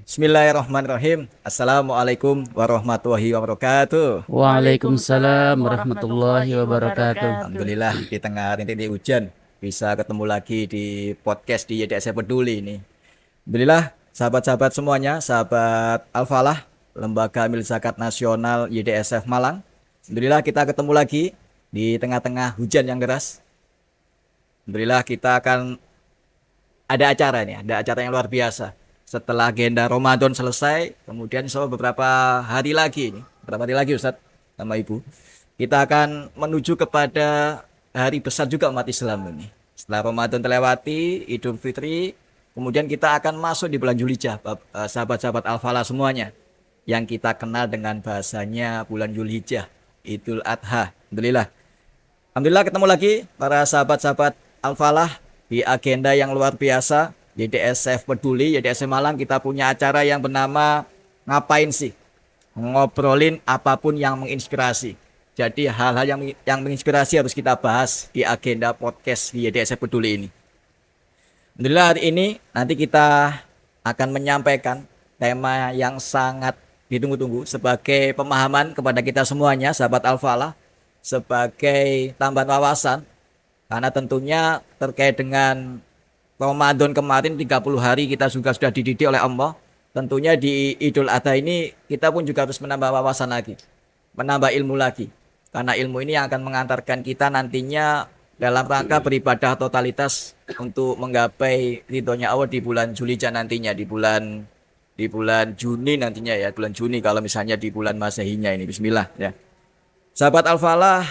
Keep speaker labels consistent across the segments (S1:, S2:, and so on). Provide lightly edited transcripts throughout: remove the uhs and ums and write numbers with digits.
S1: Bismillahirrahmanirrahim. Assalamualaikum warahmatullahi wabarakatuh.
S2: Waalaikumsalam
S3: Waalaikumsalam
S2: warahmatullahi
S3: warahmatullahi
S2: wabarakatuh.
S3: wabarakatuh.
S1: Alhamdulillah di tengah rintik hujan bisa ketemu lagi di podcast di YDS Peduli ini. Alhamdulillah sahabat-sahabat semuanya, sahabat Al-Falah, Lembaga Amil Zakat Nasional YDSF Malang. Alhamdulillah kita ketemu lagi di tengah-tengah hujan yang deras. Alhamdulillah kita akan ada acara nih, ada acara yang luar biasa. Setelah agenda Ramadan selesai, kemudian insya Allah beberapa hari lagi Ustadz sama Ibu, kita akan menuju kepada hari besar juga umat Islam ini. Setelah Ramadan terlewati, Idul Fitri, kemudian kita akan masuk di bulan Zulhijjah, sahabat-sahabat Al-Falah semuanya, yang kita kenal dengan bahasanya bulan Zulhijjah, Idul Adha. Alhamdulillah. Alhamdulillah ketemu lagi para sahabat-sahabat Al-Falah di agenda yang luar biasa YDSF Peduli, YDSF Malang. Kita punya acara yang bernama Ngapain sih? Ngobrolin apapun yang menginspirasi. Jadi hal-hal yang menginspirasi harus kita bahas di agenda podcast di YDSF Peduli ini. Alhamdulillah hari ini nanti kita akan menyampaikan tema yang sangat ditunggu-tunggu sebagai pemahaman kepada kita semuanya, sahabat Al-Falah, sebagai tambahan wawasan, karena tentunya terkait dengan Ramadan kemarin 30 hari kita juga sudah dididik oleh Allah. Tentunya di Idul Adha ini kita pun juga harus menambah wawasan lagi, menambah ilmu lagi. Karena ilmu ini yang akan mengantarkan kita nantinya dalam rangka beribadah totalitas untuk menggapai ridhonya Allah di bulan Zulhijjah nantinya, di bulan Juni nantinya ya, bulan Juni kalau misalnya di bulan Masehinya ini. Bismillah ya. Sahabat Al-Falah,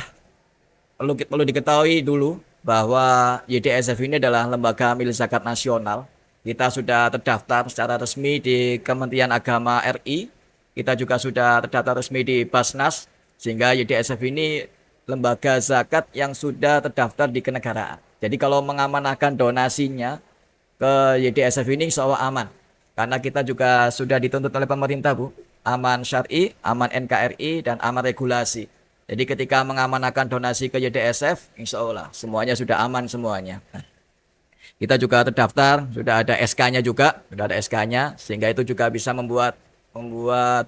S1: perlu diketahui dulu bahwa YDSF ini adalah lembaga amil zakat nasional. Kita sudah terdaftar secara resmi di Kementerian Agama RI. Kita juga sudah terdaftar resmi di Basnas, sehingga YDSF ini lembaga zakat yang sudah terdaftar di kenegaraan. Jadi kalau mengamanahkan donasinya ke YDSF ini insya Allah aman. Karena kita juga sudah dituntut oleh pemerintah, Bu. Aman syar'i, aman NKRI, dan aman regulasi. Jadi ketika mengamanahkan donasi ke YDSF, insya Allah semuanya sudah aman semuanya. Nah, kita juga terdaftar, sudah ada SK-nya juga, sudah ada SK-nya, sehingga itu juga bisa membuat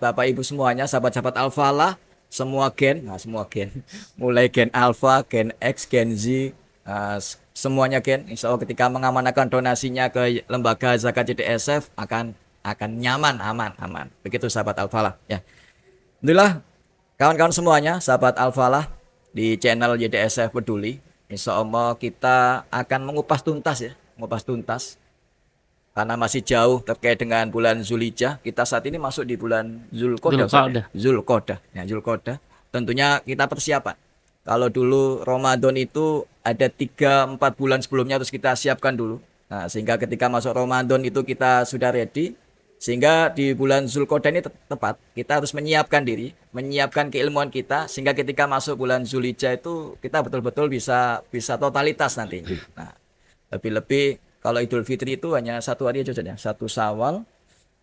S1: Bapak Ibu semuanya, sahabat-sahabat Al-Falah, semua gen, mulai gen Alpha, gen X, gen Z, semuanya gen, insya Allah ketika mengamanahkan donasinya ke lembaga zakat YDSF akan nyaman, aman. Begitu sahabat Al-Falah ya. Alhamdulillah. Kawan-kawan semuanya, sahabat Al-Falah di channel YDSF Peduli, insya Allah kita akan mengupas tuntas, karena masih jauh terkait dengan bulan Zulhijjah. Kita saat ini masuk di bulan Zulqa'dah, Zulqa'dah. Tentunya kita persiapan. Kalau dulu Ramadan itu ada 3-4 bulan sebelumnya harus kita siapkan dulu. Nah, sehingga ketika masuk Ramadan itu kita sudah ready. Sehingga di bulan Zulqa'dah ini tepat, kita harus menyiapkan diri, menyiapkan keilmuan kita, sehingga ketika masuk bulan Zulhijjah itu kita betul-betul bisa totalitas nanti. Nah, lebih-lebih kalau Idul Fitri itu hanya 1 hari aja, 1 Syawal.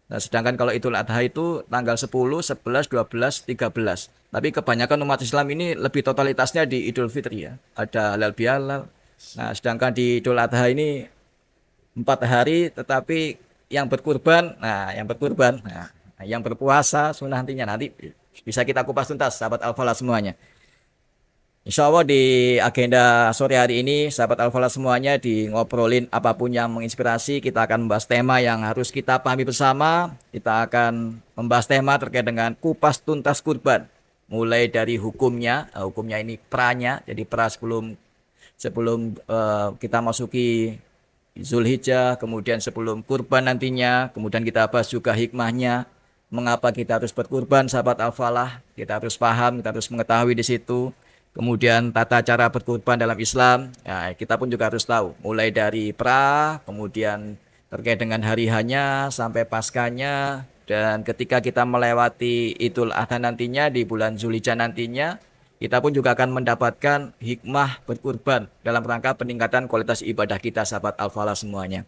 S1: Nah, sedangkan kalau Idul Adha itu tanggal 10, 11, 12, 13. Tapi kebanyakan umat Islam ini lebih totalitasnya di Idul Fitri ya. Ada halal bihalal. Nah, sedangkan di Idul Adha ini 4 hari, tetapi yang berkurban, yang berpuasa sunnah nanti bisa kita kupas tuntas, sahabat Al-Falah semuanya. Insya Allah di agenda sore hari ini, sahabat Al-Falah semuanya, di ngobrolin apapun yang menginspirasi, kita akan membahas tema yang harus kita pahami bersama. Kita akan membahas tema terkait dengan kupas tuntas kurban. Mulai dari hukumnya ini pranya, jadi pra sebelum kita masuki Zulhijjah, kemudian sebelum kurban nantinya, kemudian kita bahas juga hikmahnya, mengapa kita harus berkurban, sahabat Al-Falah, kita harus paham, kita harus mengetahui di situ. Kemudian tata cara berkurban dalam Islam, ya, kita pun juga harus tahu, mulai dari kemudian terkait dengan hari hanya sampai paskanya, dan ketika kita melewati Idul Adha nantinya di bulan Zulhijjah nantinya, kita pun juga akan mendapatkan hikmah berkurban dalam rangka peningkatan kualitas ibadah kita, sahabat Al-Falah semuanya.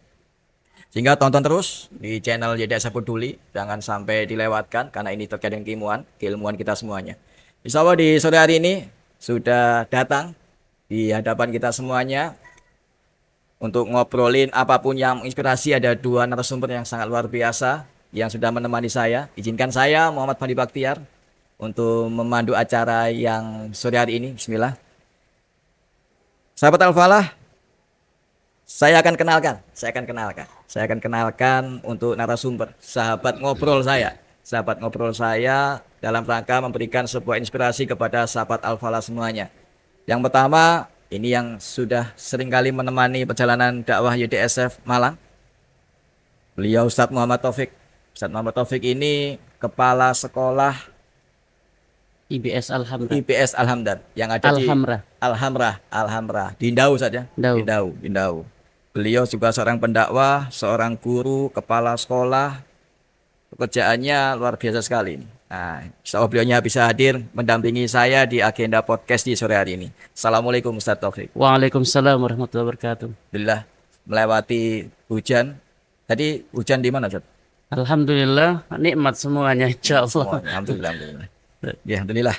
S1: Sehingga tonton terus di channel YDSF Peduli, jangan sampai dilewatkan karena ini terkait dengan keilmuan kita semuanya. Insya Allah di sore hari ini sudah datang di hadapan kita semuanya untuk ngobrolin apapun yang menginspirasi. Ada 2 narasumber yang sangat luar biasa. yang sudah menemani saya. Izinkan saya Muhammad Fandi Baktiar untuk memandu acara yang sore hari ini. Bismillah. Sahabat Al-Falah, saya akan kenalkan untuk narasumber, sahabat ngobrol saya dalam rangka memberikan sebuah inspirasi kepada sahabat Al-Falah semuanya. Yang pertama, ini yang sudah seringkali menemani perjalanan dakwah YDSF Malang. Beliau Ustadz Muhammad Taufik. Ustadz Muhammad Taufik ini kepala sekolah
S2: IBS Alhamra.
S1: IPS Alhamdan yang ada di
S2: Alhamra.
S1: Alhamra di Ndau saja.
S2: Ndau.
S1: Di Ndau. Beliau juga seorang pendakwah, seorang guru, kepala sekolah. Pekerjaannya luar biasa sekali ini. Nah, insya Allah beliaunya bisa hadir mendampingi saya di agenda podcast di sore hari ini. Assalamualaikum Ustadz Taufik.
S2: Waalaikumsalam warahmatullahi wabarakatuh.
S1: Alhamdulillah melewati hujan. Tadi hujan di mana, Ustadz?
S2: Alhamdulillah nikmat semuanya insyaallah.
S1: Alhamdulillah. Ya, alhamdulillah.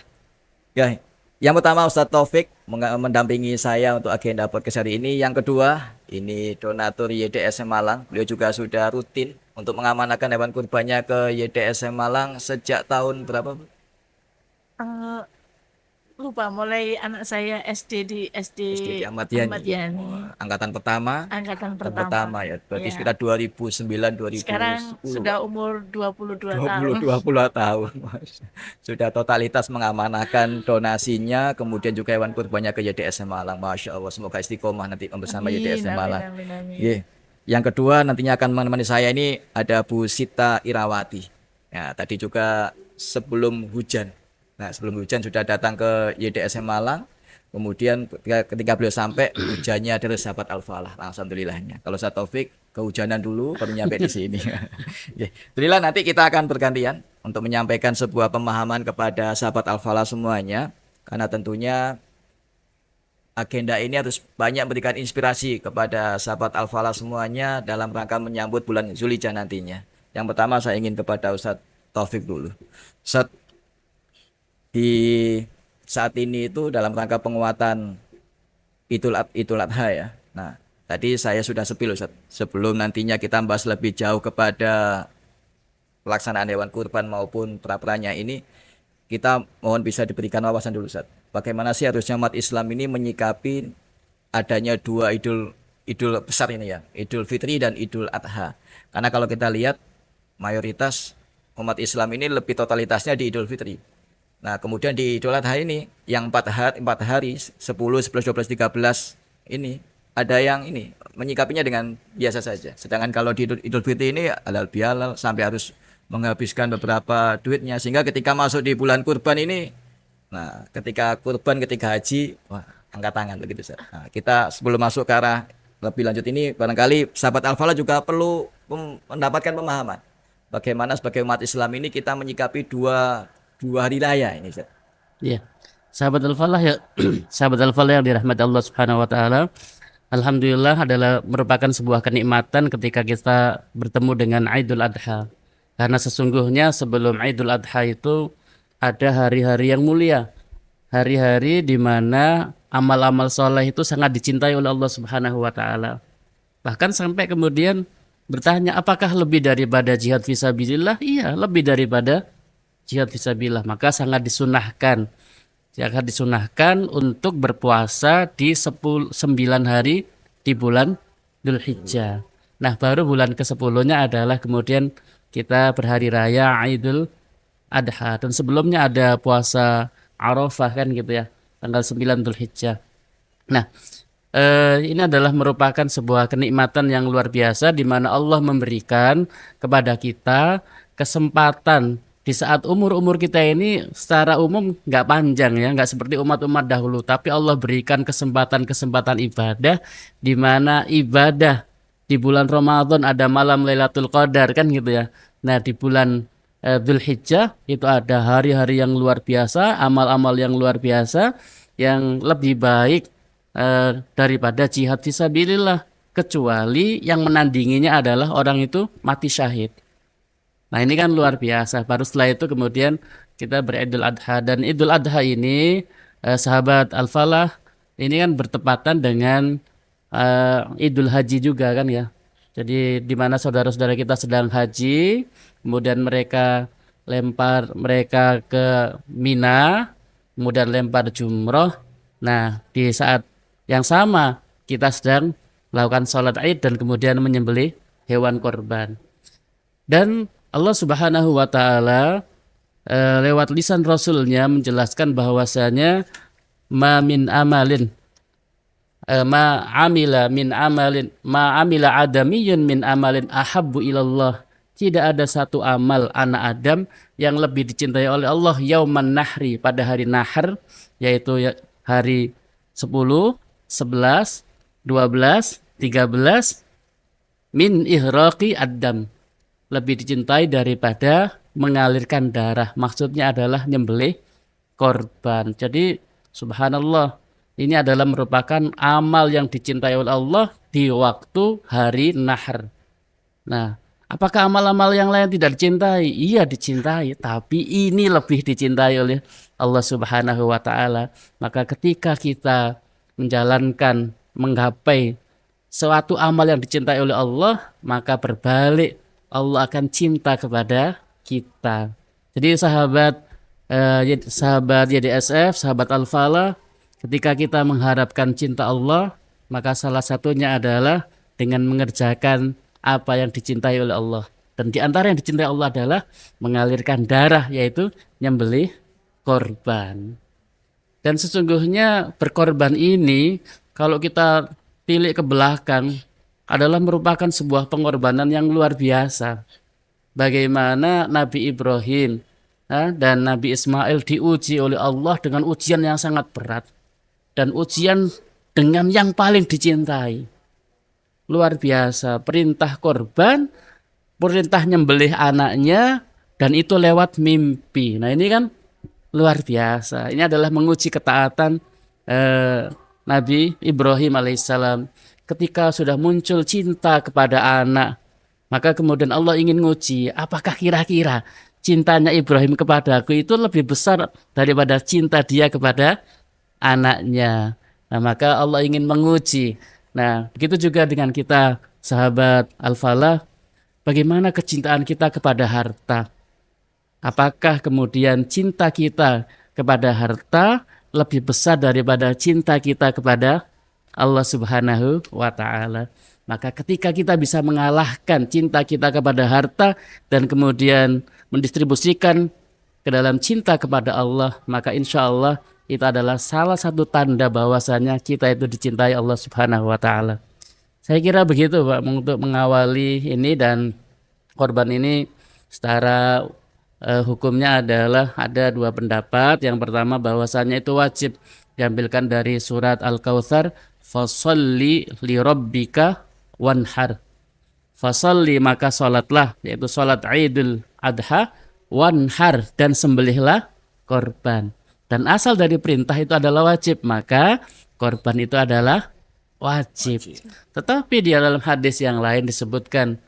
S1: Ya, yang pertama Ustadz Taufik mendampingi saya untuk agenda podcast hari ini. Yang kedua, ini donatur YDSM Malang. Beliau juga sudah rutin untuk mengamanahkan hewan kurbannya ke YDSM Malang sejak tahun berapa, Bu?
S3: Eh, lupa, mulai anak saya SD di
S1: SD di Ahmad Yani.
S3: Ahmad Yani,
S1: Angkatan pertama.
S3: angkatan
S1: Angkatan
S3: pertama.
S1: pertama ya. Berarti
S3: Iya.
S1: sekitar 2009
S3: Sekarang
S1: 2010.
S3: sudah umur 22 tahun.
S1: 20 tahun. Sudah totalitas mengamanahkan donasinya, kemudian juga hewan kurbannya ke YDSM Malang. Masya Allah, semoga istiqomah nanti bersama
S3: Amin,
S1: YDSM Malang.
S3: amin.
S1: Ye. Yang kedua nantinya akan menemani saya ini ada Bu Sita Irawati. Ya, tadi juga sebelum hujan. Nah, sebelum hujan sudah datang ke YDSM Malang. Kemudian ketika beliau sampai hujannya dari sahabat Al-Falah. Alhamdulillahnya. Kalau saya Taufik kehujanan dulu baru nyampe di sini. Ya, alhamdulillah nanti kita akan bergantian untuk menyampaikan sebuah pemahaman kepada sahabat Al-Falah semuanya. Karena tentunya agenda ini harus banyak memberikan inspirasi kepada sahabat Al-Falah semuanya dalam rangka menyambut bulan Zulhijjah nantinya. Yang pertama saya ingin kepada Ustadz Taufik dulu. Ustadz, di saat ini itu dalam rangka penguatan Idul Adha ya. Nah, tadi saya sudah sepil Ustadz. Sebelum nantinya kita bahas lebih jauh kepada pelaksanaan hewan kurban maupun pra-pranya ini, kita mohon bisa diberikan wawasan dulu Ustadz. Bagaimana sih harusnya umat Islam ini menyikapi adanya dua idul besar ini ya, Idul Fitri dan Idul Adha. Karena kalau kita lihat mayoritas umat Islam ini lebih totalitasnya di Idul Fitri. Nah, kemudian di Idul Adha ini yang 4 hari 10, 11, 12, 13 ini ada yang ini menyikapinya dengan biasa saja. Sedangkan kalau di Idul Fitri ini halal bihalal sampai harus menghabiskan beberapa duitnya sehingga ketika masuk di bulan kurban ini, nah ketika kurban, ketika haji, wah angkat tangan begitu Ustaz. Nah, kita sebelum masuk ke arah lebih lanjut ini barangkali sahabat Al-Falah juga perlu mendapatkan pemahaman bagaimana sebagai umat Islam ini kita menyikapi dua hari raya ini Ustaz.
S2: Iya. Sahabat Al-Falah ya, sahabat Al-Falah yang dirahmati Allah Subhanahu wa taala. Alhamdulillah adalah merupakan sebuah kenikmatan ketika kita bertemu dengan Idul Adha. Karena sesungguhnya sebelum Idul Adha itu ada hari-hari yang mulia. Hari-hari di mana amal-amal soleh itu sangat dicintai oleh Allah Subhanahu wa taala. Bahkan sampai kemudian bertanya, apakah lebih daripada jihad fisabilillah? Iya, lebih daripada jihad fisabilillah. Maka sangat disunahkan untuk berpuasa di 9 hari di bulan Dzulhijjah. Nah, baru bulan ke-10-nya adalah kemudian kita berhari raya Idul Adha. Dan sebelumnya ada puasa Arafah kan gitu ya, tanggal 9 Dzulhijjah. Nah, ini adalah merupakan sebuah kenikmatan yang luar biasa di mana Allah memberikan kepada kita kesempatan di saat umur kita ini secara umum nggak panjang ya, nggak seperti umat-umat dahulu, tapi Allah berikan kesempatan ibadah di mana ibadah di bulan Ramadan ada malam Lailatul Qadar kan gitu ya. Nah, di bulan Dzulhijjah itu ada hari-hari yang luar biasa, amal-amal yang luar biasa yang lebih baik daripada jihad fisabilillah, kecuali yang menandinginya adalah orang itu mati syahid. Nah, ini kan luar biasa. Baru setelah itu kemudian kita beridul adha. Dan idul adha ini sahabat Al-Falah ini kan bertepatan dengan idul haji juga kan ya. Jadi di mana saudara-saudara kita sedang haji, kemudian mereka mereka ke Mina, kemudian lempar jumroh. Nah, di saat yang sama kita sedang melakukan sholat Id dan kemudian menyembelih hewan korban. Dan Allah Subhanahu wa taala lewat lisan Rasulnya menjelaskan bahwasanya ma min amalin ma amila adamiyun min amalin ahabbu ilallah. Tidak ada satu amal anak Adam yang lebih dicintai oleh Allah yauman nahri, pada hari nahar, yaitu hari 10, 11, 12, 13, min ihraqi ad-dam, lebih dicintai daripada mengalirkan darah. Maksudnya adalah nyembelih korban. Jadi subhanallah, ini adalah merupakan amal yang dicintai oleh Allah di waktu hari nahar. Nah, apakah amal-amal yang lain tidak dicintai? Iya dicintai, tapi ini lebih dicintai oleh Allah Subhanahu wa taala. Maka ketika kita menjalankan, menggapai suatu amal yang dicintai oleh Allah, maka berbalik Allah akan cinta kepada kita. Jadi sahabat YDSF, sahabat Al-Falah, ketika kita mengharapkan cinta Allah, maka salah satunya adalah dengan mengerjakan apa yang dicintai oleh Allah. Dan di antara yang dicintai Allah adalah mengalirkan darah, yaitu nyembelih korban. Dan sesungguhnya berkorban ini, kalau kita tilik ke belakang, adalah merupakan sebuah pengorbanan yang luar biasa. Bagaimana Nabi Ibrahim dan Nabi Ismail diuji oleh Allah dengan ujian yang sangat berat. Dan ujian dengan yang paling dicintai. Luar biasa, perintah korban, perintah nyembelih anaknya, dan itu lewat mimpi. Nah ini kan luar biasa. Ini adalah menguji ketaatan Nabi Ibrahim alaihissalam. Ketika sudah muncul cinta kepada anak, maka kemudian Allah ingin nguji, apakah kira-kira cintanya Ibrahim kepadaku itu lebih besar daripada cinta dia kepada anaknya. Nah, maka Allah ingin menguji. Nah, begitu juga dengan kita, sahabat Al-Falah, bagaimana kecintaan kita kepada harta? Apakah kemudian cinta kita kepada harta lebih besar daripada cinta kita kepada Allah Subhanahu wa taala? Maka ketika kita bisa mengalahkan cinta kita kepada harta dan kemudian mendistribusikan ke dalam cinta kepada Allah, maka insya Allah itu adalah salah satu tanda bahwasanya kita itu dicintai Allah Subhanahu wa taala. Saya kira begitu Pak untuk mengawali ini. Dan korban ini secara hukumnya adalah ada dua pendapat. Yang pertama bahwasanya itu wajib diambilkan dari surat Al-Kautsar, fasalli li rabbika wanhar. Fasalli, maka salatlah, yaitu salat Idul Adha, wanhar, dan sembelihlah korban. Dan asal dari perintah itu adalah wajib, maka korban itu adalah wajib. Tetapi di dalam hadis yang lain disebutkan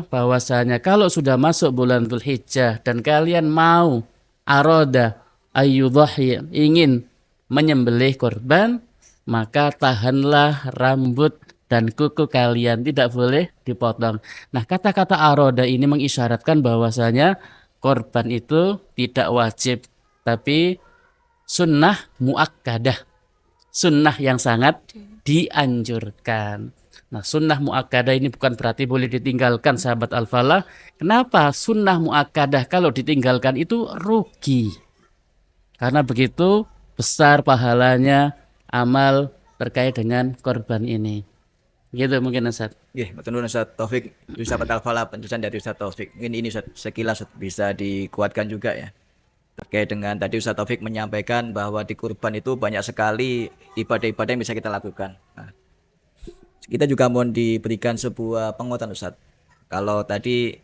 S2: bahwasanya kalau sudah masuk bulan Dzulhijjah dan kalian mau aroda ayyudhahi, ingin menyembelih korban, maka tahanlah rambut dan kuku kalian, tidak boleh dipotong. Nah, kata-kata aroda ini mengisyaratkan bahwasanya korban itu tidak wajib, tapi sunnah muakkadah, sunnah yang sangat dianjurkan. Nah, sunnah muakkadah ini bukan berarti boleh ditinggalkan, sahabat Al-Falah. Kenapa sunnah muakkadah? Kalau ditinggalkan itu rugi, karena begitu besar pahalanya amal terkait dengan korban ini. Gitu mungkin Ustaz.
S1: Betul Ustaz Taufik, sahabat Al-Falah, penjelasan dari Ustaz Taufik. Mungkin ini Ustaz, sekilas bisa dikuatkan juga ya. Terkait dengan tadi Ustaz Taufik menyampaikan bahwa di kurban itu banyak sekali ibadah-ibadah yang bisa kita lakukan. Nah, kita juga mohon diberikan sebuah penguatan Ustaz. Kalau tadi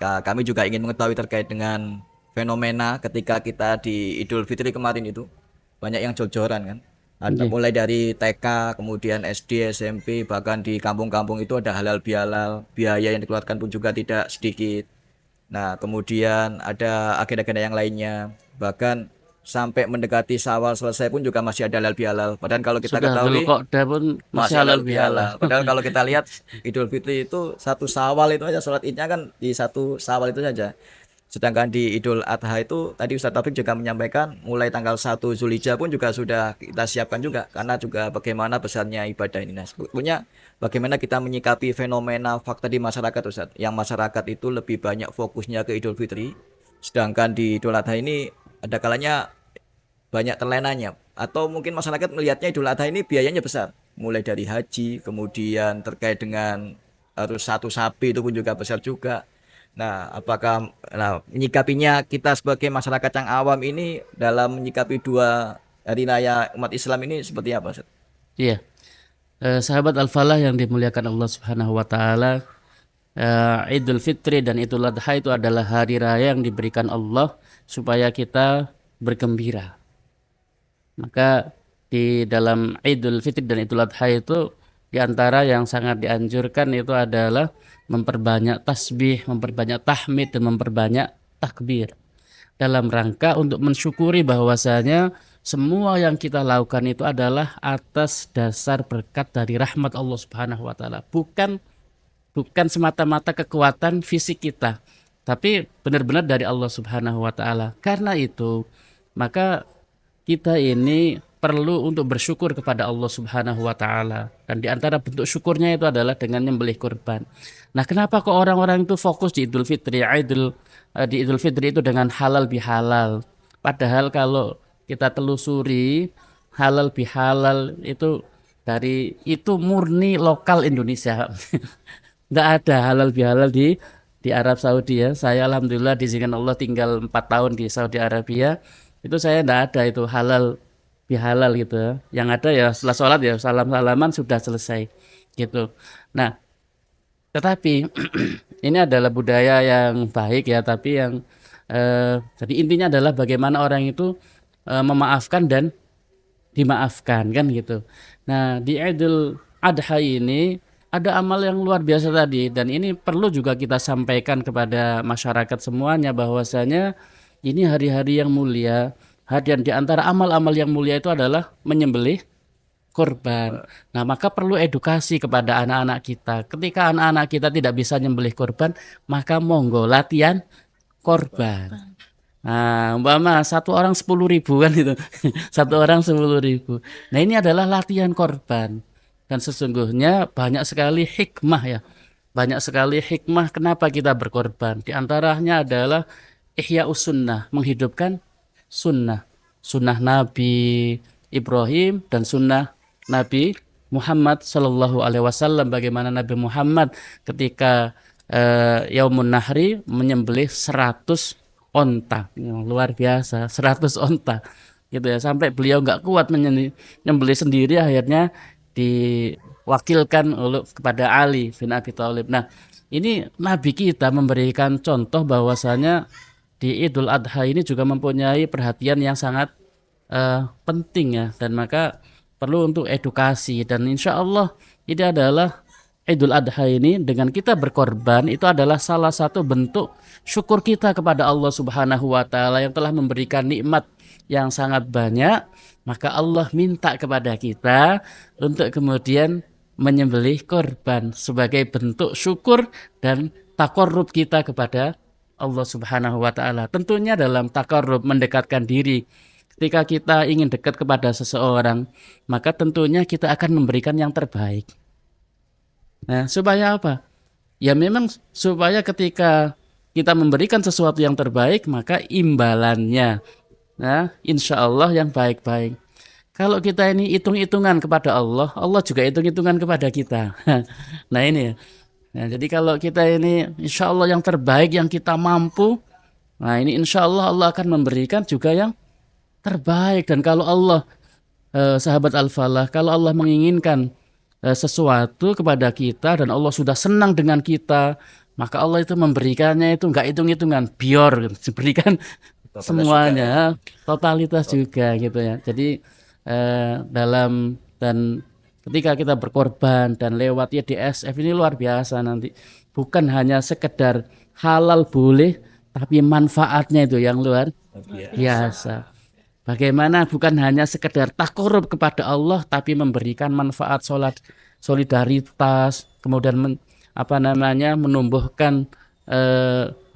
S1: kami juga ingin mengetahui terkait dengan fenomena ketika kita di Idul Fitri kemarin itu banyak yang jor-joran kan. Ada mulai dari TK, kemudian SD, SMP, bahkan di kampung-kampung itu ada halal bihalal, biaya yang dikeluarkan pun juga tidak sedikit. Nah, kemudian ada agenda-agenda yang lainnya. Bahkan sampai mendekati Syawal selesai pun juga masih ada halal bihalal. Padahal kalau kita
S2: Sudah
S1: ketahui
S2: Dzulqa'dah pun masih
S1: masih
S2: halal
S1: halal
S2: bihalal.
S1: bihalal. Padahal kalau kita lihat Idul Fitri itu satu Syawal itu aja, sholat Idnya kan di satu Syawal itu saja. Sedangkan di Idul Adha itu tadi Ustadz Taufik juga menyampaikan mulai tanggal 1 Zulhijjah pun juga sudah kita siapkan juga karena juga bagaimana besarnya ibadah ini. Nah, sebetulnya bagaimana kita menyikapi fenomena fakta di masyarakat Ustadz, yang masyarakat itu lebih banyak fokusnya ke Idul Fitri, sedangkan di Idul Adha ini ada kalanya banyak terlenanya, atau mungkin masyarakat melihatnya Idul Adha ini biayanya besar, mulai dari haji, kemudian terkait dengan harus satu sapi itu pun juga besar juga. Nah, apakah menyikapinya kita sebagai masyarakat yang awam ini dalam menyikapi dua hari raya umat Islam ini seperti apa, Ustaz?
S2: Iya. Sahabat Al-Falah yang dimuliakan Allah Subhanahu wa taala, Idul Fitri dan Idul Adha itu adalah hari raya yang diberikan Allah supaya kita bergembira. Maka di dalam Idul Fitri dan Idul Adha itu di antara yang sangat dianjurkan itu adalah memperbanyak tasbih, memperbanyak tahmid dan memperbanyak takbir dalam rangka untuk mensyukuri bahwasanya semua yang kita lakukan itu adalah atas dasar berkat dari rahmat Allah Subhanahu wa taala, bukan semata-mata kekuatan fisik kita, tapi benar-benar dari Allah Subhanahu wa taala. Karena itu, maka kita ini perlu untuk bersyukur kepada Allah Subhanahu wa taala, dan di antara bentuk syukurnya itu adalah dengan menyembelih kurban. Nah, kenapa kok orang-orang itu fokus di Idul Fitri, di Idul Fitri itu dengan halal bihalal? Padahal kalau kita telusuri halal bihalal itu itu murni lokal Indonesia. Nggak ada halal bihalal di Arab Saudi ya. Saya alhamdulillah diizinkan Allah tinggal 4 tahun di Saudi Arabia. Itu saya nggak ada itu halal bihalal gitu ya. Yang ada ya setelah sholat ya salam-salaman sudah selesai gitu. Nah, tetapi ini adalah budaya yang baik ya, tapi yang jadi intinya adalah bagaimana orang itu memaafkan dan dimaafkan kan gitu. Nah, di Idul Adha ini ada amal yang luar biasa tadi, dan ini perlu juga kita sampaikan kepada masyarakat semuanya bahwasanya ini hari-hari yang mulia. Dan di antara amal-amal yang mulia itu adalah menyembelih korban. Nah, maka perlu edukasi kepada anak-anak kita. Ketika anak-anak kita tidak bisa menyembelih korban, maka monggo latihan korban. Nah, umpama satu orang 10.000 kan itu. Satu orang 10.000. Nah, ini adalah latihan korban. Dan sesungguhnya banyak sekali hikmah ya. Banyak sekali hikmah kenapa kita berkorban. Di antaranya adalah ihya sunnah, menghidupkan sunnah. Sunnah Nabi Ibrahim dan sunnah Nabi Muhammad Sallallahu Alaihi Wasallam. Bagaimana Nabi Muhammad ketika Yaumun Nahri menyembelih 100 onta, luar biasa, 100 onta gitu ya, sampai beliau nggak kuat menyembelih sendiri, akhirnya diwakilkan kepada Ali bin Abi Thalib. Nah, ini Nabi kita memberikan contoh bahwasanya di Idul Adha ini juga mempunyai perhatian yang sangat penting ya, dan maka perlu untuk edukasi. Dan insya Allah ini adalah Idul Adha ini dengan kita berkorban itu adalah salah satu bentuk syukur kita kepada Allah Subhanahu wa taala yang telah memberikan nikmat yang sangat banyak. Maka Allah minta kepada kita untuk kemudian menyembelih korban sebagai bentuk syukur dan taqarrub kita kepada Allah Subhanahu wa taala. Tentunya dalam taqarrub, mendekatkan diri. Ketika kita ingin dekat kepada seseorang, maka tentunya kita akan memberikan yang terbaik. Nah, supaya apa? Ya memang supaya ketika kita memberikan sesuatu yang terbaik, maka imbalannya, nah, insya Allah yang baik-baik. Kalau kita ini hitung-hitungan kepada Allah, Allah juga hitung-hitungan kepada kita. Nah ini ya. Nah, jadi kalau kita ini insya Allah yang terbaik yang kita mampu, nah ini insya Allah Allah akan memberikan juga yang terbaik. Dan kalau Allah, sahabat Al-Falah, kalau Allah menginginkan sesuatu kepada kita dan Allah sudah senang dengan kita, maka Allah itu memberikannya itu nggak hitung-hitungan, biar diberikan semuanya, totalitas juga gitu ya. Jadi dan ketika kita berkorban dan lewat YDSF ini luar biasa nanti. Bukan hanya sekedar halal boleh, tapi manfaatnya itu yang luar biasa. Bagaimana bukan hanya sekedar takarrub kepada Allah, tapi memberikan manfaat solidaritas, kemudian menumbuhkan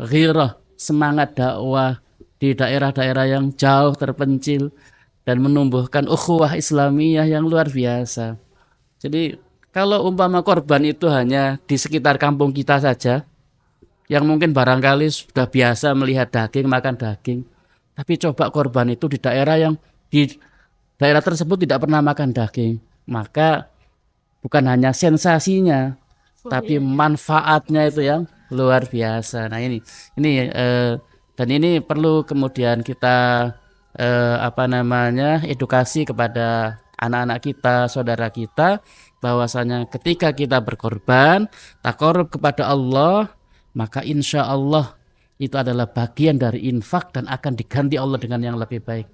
S2: ghirah, semangat dakwah di daerah-daerah yang jauh terpencil dan menumbuhkan ukhuwah Islamiyah yang luar biasa. Jadi kalau umpama korban itu hanya di sekitar kampung kita saja, yang mungkin barangkali sudah biasa melihat daging, makan daging, tapi coba korban itu di daerah yang di daerah tersebut tidak pernah makan daging, maka bukan hanya sensasinya, tapi manfaatnya itu yang luar biasa. Nah ini dan ini perlu kemudian kita edukasi kepada anak-anak kita, saudara kita, bahwasanya ketika kita berkorban, takarrub kepada Allah, maka insya Allah itu adalah bagian dari infak dan akan diganti Allah dengan yang lebih baik.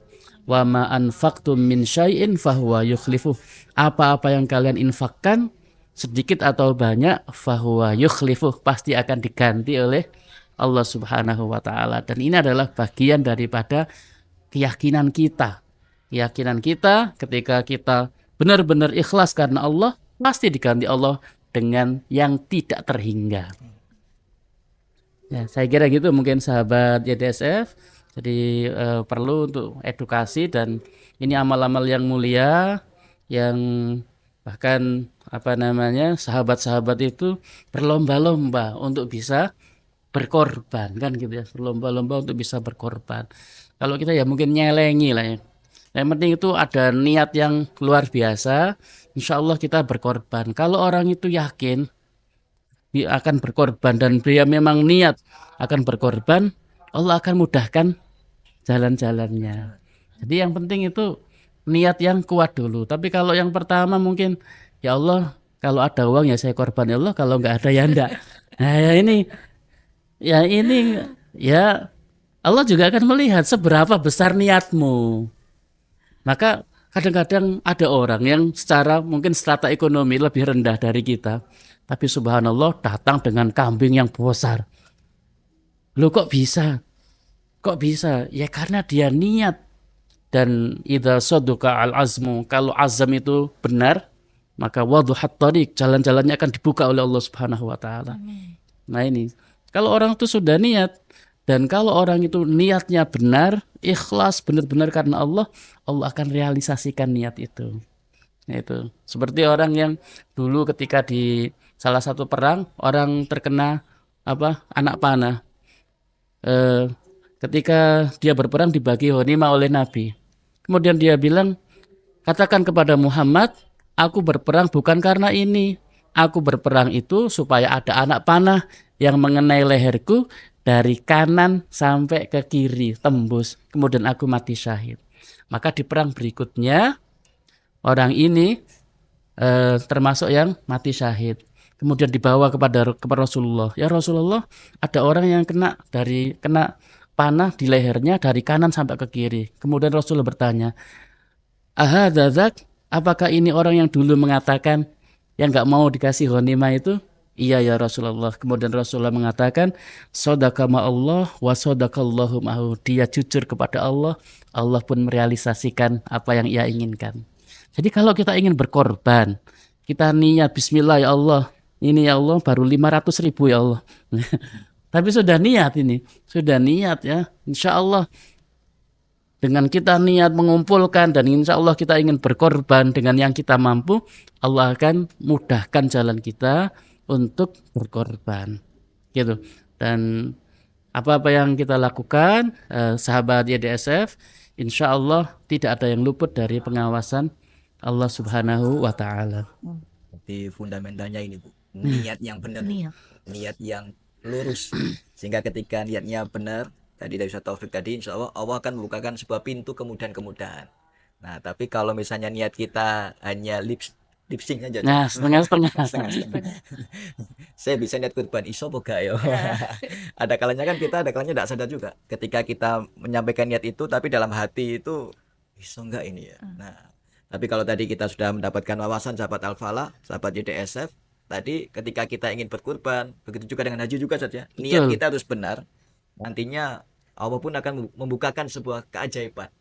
S2: Wa ma anfaqtum min syai'in fahuwa yukhlifuh. Apa-apa yang kalian infakkan, sedikit atau banyak, fahuwa yukhlifuh, pasti akan diganti oleh Allah Subhanahu wa taala. Dan ini adalah bagian daripada keyakinan kita. Keyakinan kita ketika kita benar-benar ikhlas karena Allah, pasti diganti Allah dengan yang tidak terhingga. Ya, saya kira gitu mungkin sahabat YDSF. Jadi perlu untuk edukasi, dan ini amal-amal yang mulia yang bahkan sahabat-sahabat itu berlomba-lomba untuk bisa berkorban, kan gitu ya, berlomba-lomba untuk bisa berkorban. Kalau kita ya mungkin nyelengi lah ya. Yang penting itu ada niat yang luar biasa, insya Allah kita berkorban. Kalau orang itu yakin dia akan berkorban dan dia memang niat akan berkorban, Allah akan mudahkan jalan-jalannya. Jadi yang penting itu niat yang kuat dulu. Tapi kalau yang pertama mungkin, ya Allah, kalau ada uang ya saya korban, ya Allah, kalau nggak ada ya enggak. Nah ini ya Allah juga akan melihat seberapa besar niatmu. Maka kadang-kadang ada orang yang secara mungkin strata ekonomi lebih rendah dari kita, tapi subhanallah datang dengan kambing yang besar. Loh kok bisa? Kok bisa? Ya karena dia niat. Dan idza saduqa al-azmu, kalau azam itu benar, maka waduhat thariq, jalan-jalannya akan dibuka oleh Allah Subhanahu wa taala. Nah ini, kalau orang itu sudah niat, dan kalau orang itu niatnya benar, ikhlas benar-benar karena Allah, Allah akan realisasikan niat itu. Nah, itu seperti orang yang dulu ketika di salah satu perang, orang terkena anak panah. Ketika dia berperang dibagi ghanimah oleh Nabi. Kemudian dia bilang, katakan kepada Muhammad, aku berperang bukan karena ini. Aku berperang itu supaya ada anak panah yang mengenai leherku dari kanan sampai ke kiri, tembus. Kemudian aku mati syahid. Maka di perang berikutnya, orang ini termasuk yang mati syahid. Kemudian dibawa kepada Rasulullah. Ya Rasulullah, ada orang yang kena panah di lehernya dari kanan sampai ke kiri. Kemudian Rasulullah bertanya, ahadzak, apakah ini orang yang dulu mengatakan yang nggak mau dikasih ghanimah itu? Iya ya Rasulullah. Kemudian Rasulullah mengatakan, shadaqa ma'allah wa shadaqallahu ma'ahu. Dia jujur kepada Allah, Allah pun merealisasikan apa yang ia inginkan. Jadi kalau kita ingin berkorban, kita niat bismillah ya Allah, ini ya Allah baru 500.000 ya Allah. Tapi sudah niat ini, sudah niat ya. Insya Allah dengan kita niat mengumpulkan dan insya Allah kita ingin berkorban dengan yang kita mampu, Allah akan mudahkan jalan kita untuk berkorban. Gitu. Dan apa-apa yang kita lakukan, sahabat YDSF, insya Allah tidak ada yang luput dari pengawasan Allah Subhanahu wa Ta'ala.
S1: Jadi fundamentalnya ini Bu, niat yang benar, niat yang lurus, sehingga ketika niatnya benar tadi dari Ustaz Taufik tadi, insya Allah Allah akan membukakan sebuah pintu kemudahan-kemudahan. Nah tapi kalau misalnya niat kita hanya lip sync aja,
S2: nah setengah-setengah
S1: saya bisa niat kurban iso boga yo. Ada kalanya kan kita, ada kalanya tidak sadar juga ketika kita menyampaikan niat itu, tapi dalam hati itu iso enggak ini ya. Nah tapi kalau tadi kita sudah mendapatkan wawasan sahabat Al-Falah, sahabat YDSF, tadi ketika kita ingin berkurban, begitu juga dengan haji juga saja. Niat kita harus benar. Nantinya Allah pun akan membukakan sebuah keajaiban.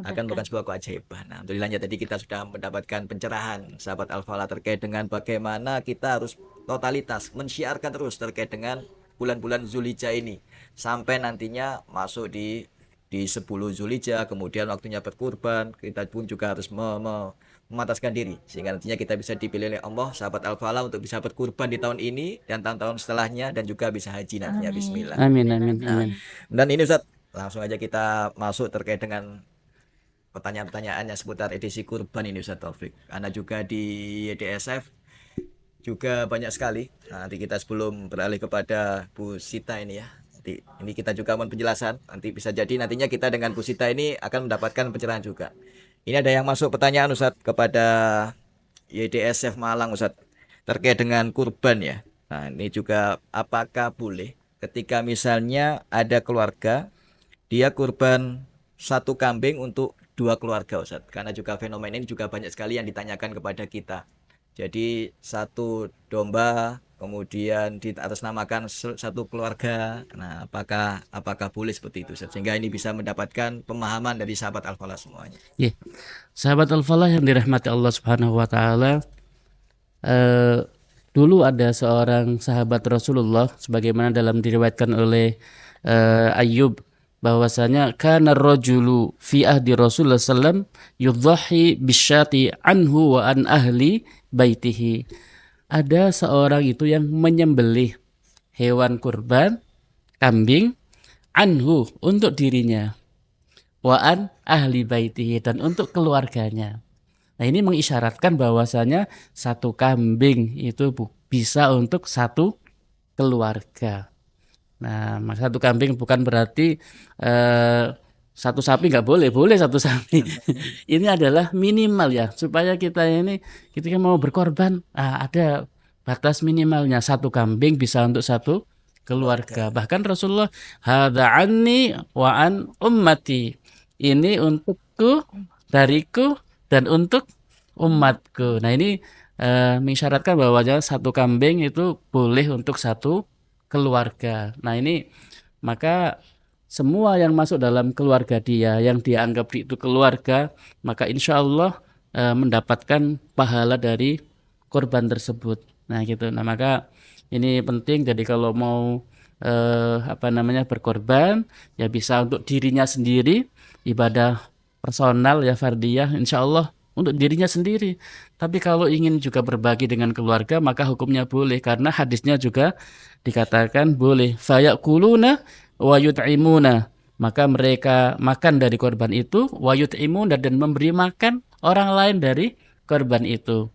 S1: akan merupakan sebuah keajaiban. Nah, alhamdulillahnya tadi kita sudah mendapatkan pencerahan sahabat Al-Falah terkait dengan bagaimana kita harus totalitas mensyiarkan terus terkait dengan bulan-bulan Zulhijjah ini sampai nantinya masuk di 10 Zulhijjah, kemudian waktunya berkurban, kita pun juga harus memantaskan diri sehingga nantinya kita bisa dipilih oleh Allah sahabat Al-Falah untuk bisa berkurban di tahun ini dan tahun-tahun setelahnya dan juga bisa haji nantinya. Bismillah.
S2: Amin, amin,
S1: Nah,
S2: amin.
S1: dan ini Ustaz, langsung aja kita masuk terkait dengan pertanyaan-pertanyaannya seputar edisi kurban ini Ustaz Taufik. Karena juga di YDSF juga banyak sekali. Nah, nanti kita sebelum beralih kepada Bu Sita ini ya. Nanti ini kita juga mohon penjelasan. Nanti bisa jadi nantinya kita dengan Bu Sita ini akan mendapatkan pencerahan juga. Ini ada yang masuk pertanyaan Ustaz kepada YDSF Malang Ustaz terkait dengan kurban ya. Nah, ini juga apakah boleh ketika misalnya ada keluarga dia kurban satu kambing untuk dua keluarga Ustaz, karena juga fenomena ini juga banyak sekali yang ditanyakan kepada kita. Jadi satu domba kemudian diatasnamakan satu keluarga. Nah, apakah boleh seperti itu Ustaz? Sehingga ini bisa mendapatkan pemahaman dari sahabat Al-Falah semuanya.
S2: Ya, sahabat Al-Falah yang dirahmati Allah Subhanahu wa taala, dulu ada seorang sahabat Rasulullah sebagaimana dalam diriwayatkan oleh Ayyub bahwasanya kana rajulu fi ahdi Rasulullah sallam yudhahi bisyati anhu wa an ahli baitihi. Ada seorang itu yang menyembelih hewan kurban kambing anhu untuk dirinya wa an ahli baitihi dan untuk keluarganya. Nah, ini mengisyaratkan bahwasanya satu kambing itu bisa untuk satu keluarga. Nah, satu kambing bukan berarti satu sapi nggak boleh, boleh satu sapi. Ini adalah minimal ya, supaya kita ini ketika mau berkorban, ada batas minimalnya. Satu kambing bisa untuk satu keluarga. Bahkan Rasulullah, hadza anni wa an ummati. Ini untukku, dariku, dan untuk umatku. Nah, ini mengisyaratkan bahwa satu kambing itu boleh untuk satu keluarga. Nah, ini maka semua yang masuk dalam keluarga dia, yang dia anggap itu keluarga, maka insya Allah mendapatkan pahala dari korban tersebut. Nah, gitu. Nah, maka ini penting. Jadi kalau mau berkorban, ya bisa untuk dirinya sendiri, ibadah personal ya fardiyah, insya Allah untuk dirinya sendiri. Tapi kalau ingin juga berbagi dengan keluarga, maka hukumnya boleh, karena hadisnya juga dikatakan boleh. Fayakuluna wa yut'imuna, maka mereka makan dari korban itu, wa yut'imuna, dan memberi makan orang lain dari korban itu.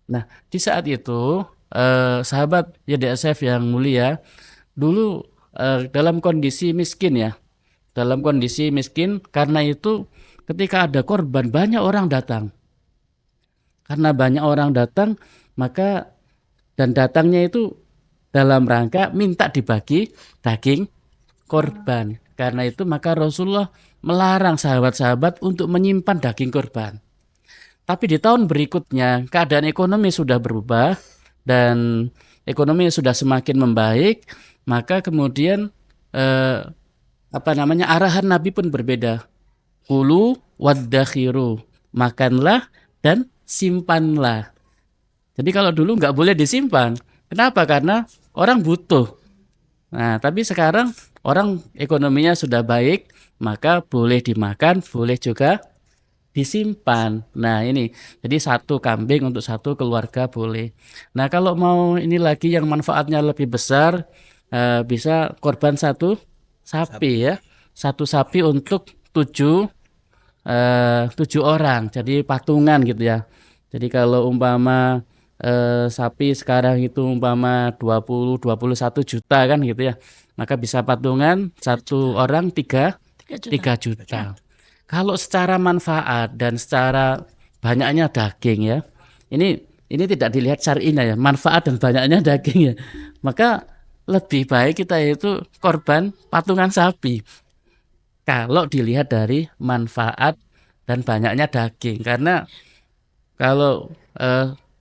S2: Nah, di saat itu sahabat YDSF yang mulia dulu dalam kondisi miskin ya, dalam kondisi miskin. Karena itu ketika ada korban banyak orang datang. Karena banyak orang datang, maka dan datangnya itu dalam rangka minta dibagi daging korban. Karena itu maka Rasulullah melarang sahabat-sahabat untuk menyimpan daging korban. Tapi di tahun berikutnya keadaan ekonomi sudah berubah dan ekonomi sudah semakin membaik, maka kemudian arahan Nabi pun berbeda. Kulu waddakhiru, makanlah dan simpanlah. Jadi kalau dulu nggak boleh disimpan. Kenapa? Karena orang butuh. Nah, tapi sekarang orang ekonominya sudah baik, maka boleh dimakan, boleh juga disimpan. Nah, ini jadi satu kambing untuk satu keluarga boleh. Nah, kalau mau ini lagi yang manfaatnya lebih besar, bisa korban satu sapi ya. Satu sapi untuk 7 orang, jadi patungan gitu ya. Jadi kalau umpama sapi sekarang itu umpama 21 juta kan gitu ya, maka bisa patungan satu orang 3 juta. Kalau secara manfaat dan secara banyaknya daging ya, ini tidak dilihat syar'inya ya, manfaat dan banyaknya daging ya, maka lebih baik kita itu korban patungan sapi kalau dilihat dari manfaat dan banyaknya daging. Karena kalau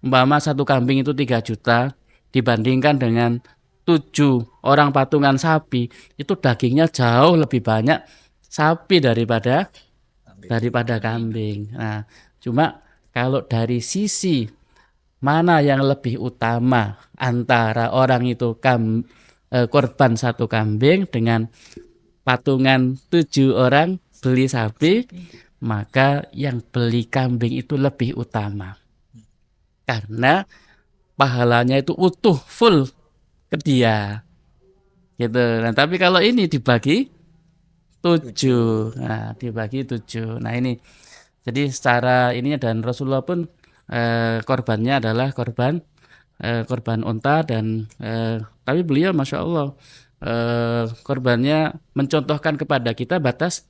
S2: umpama satu kambing itu 3 juta dibandingkan dengan 7 orang patungan sapi, itu dagingnya jauh lebih banyak sapi daripada daripada kambing. Nah, cuma kalau dari sisi mana yang lebih utama antara orang itu korban satu kambing dengan patungan 7 orang beli sapi, maka yang beli kambing itu lebih utama karena pahalanya itu utuh full ke dia gitu. Nah, tapi kalau ini dibagi 7, nah dibagi 7. Nah ini jadi secara ininya, dan Rasulullah pun korbannya adalah korban unta, dan tapi beliau masya Allah korbannya mencontohkan kepada kita batas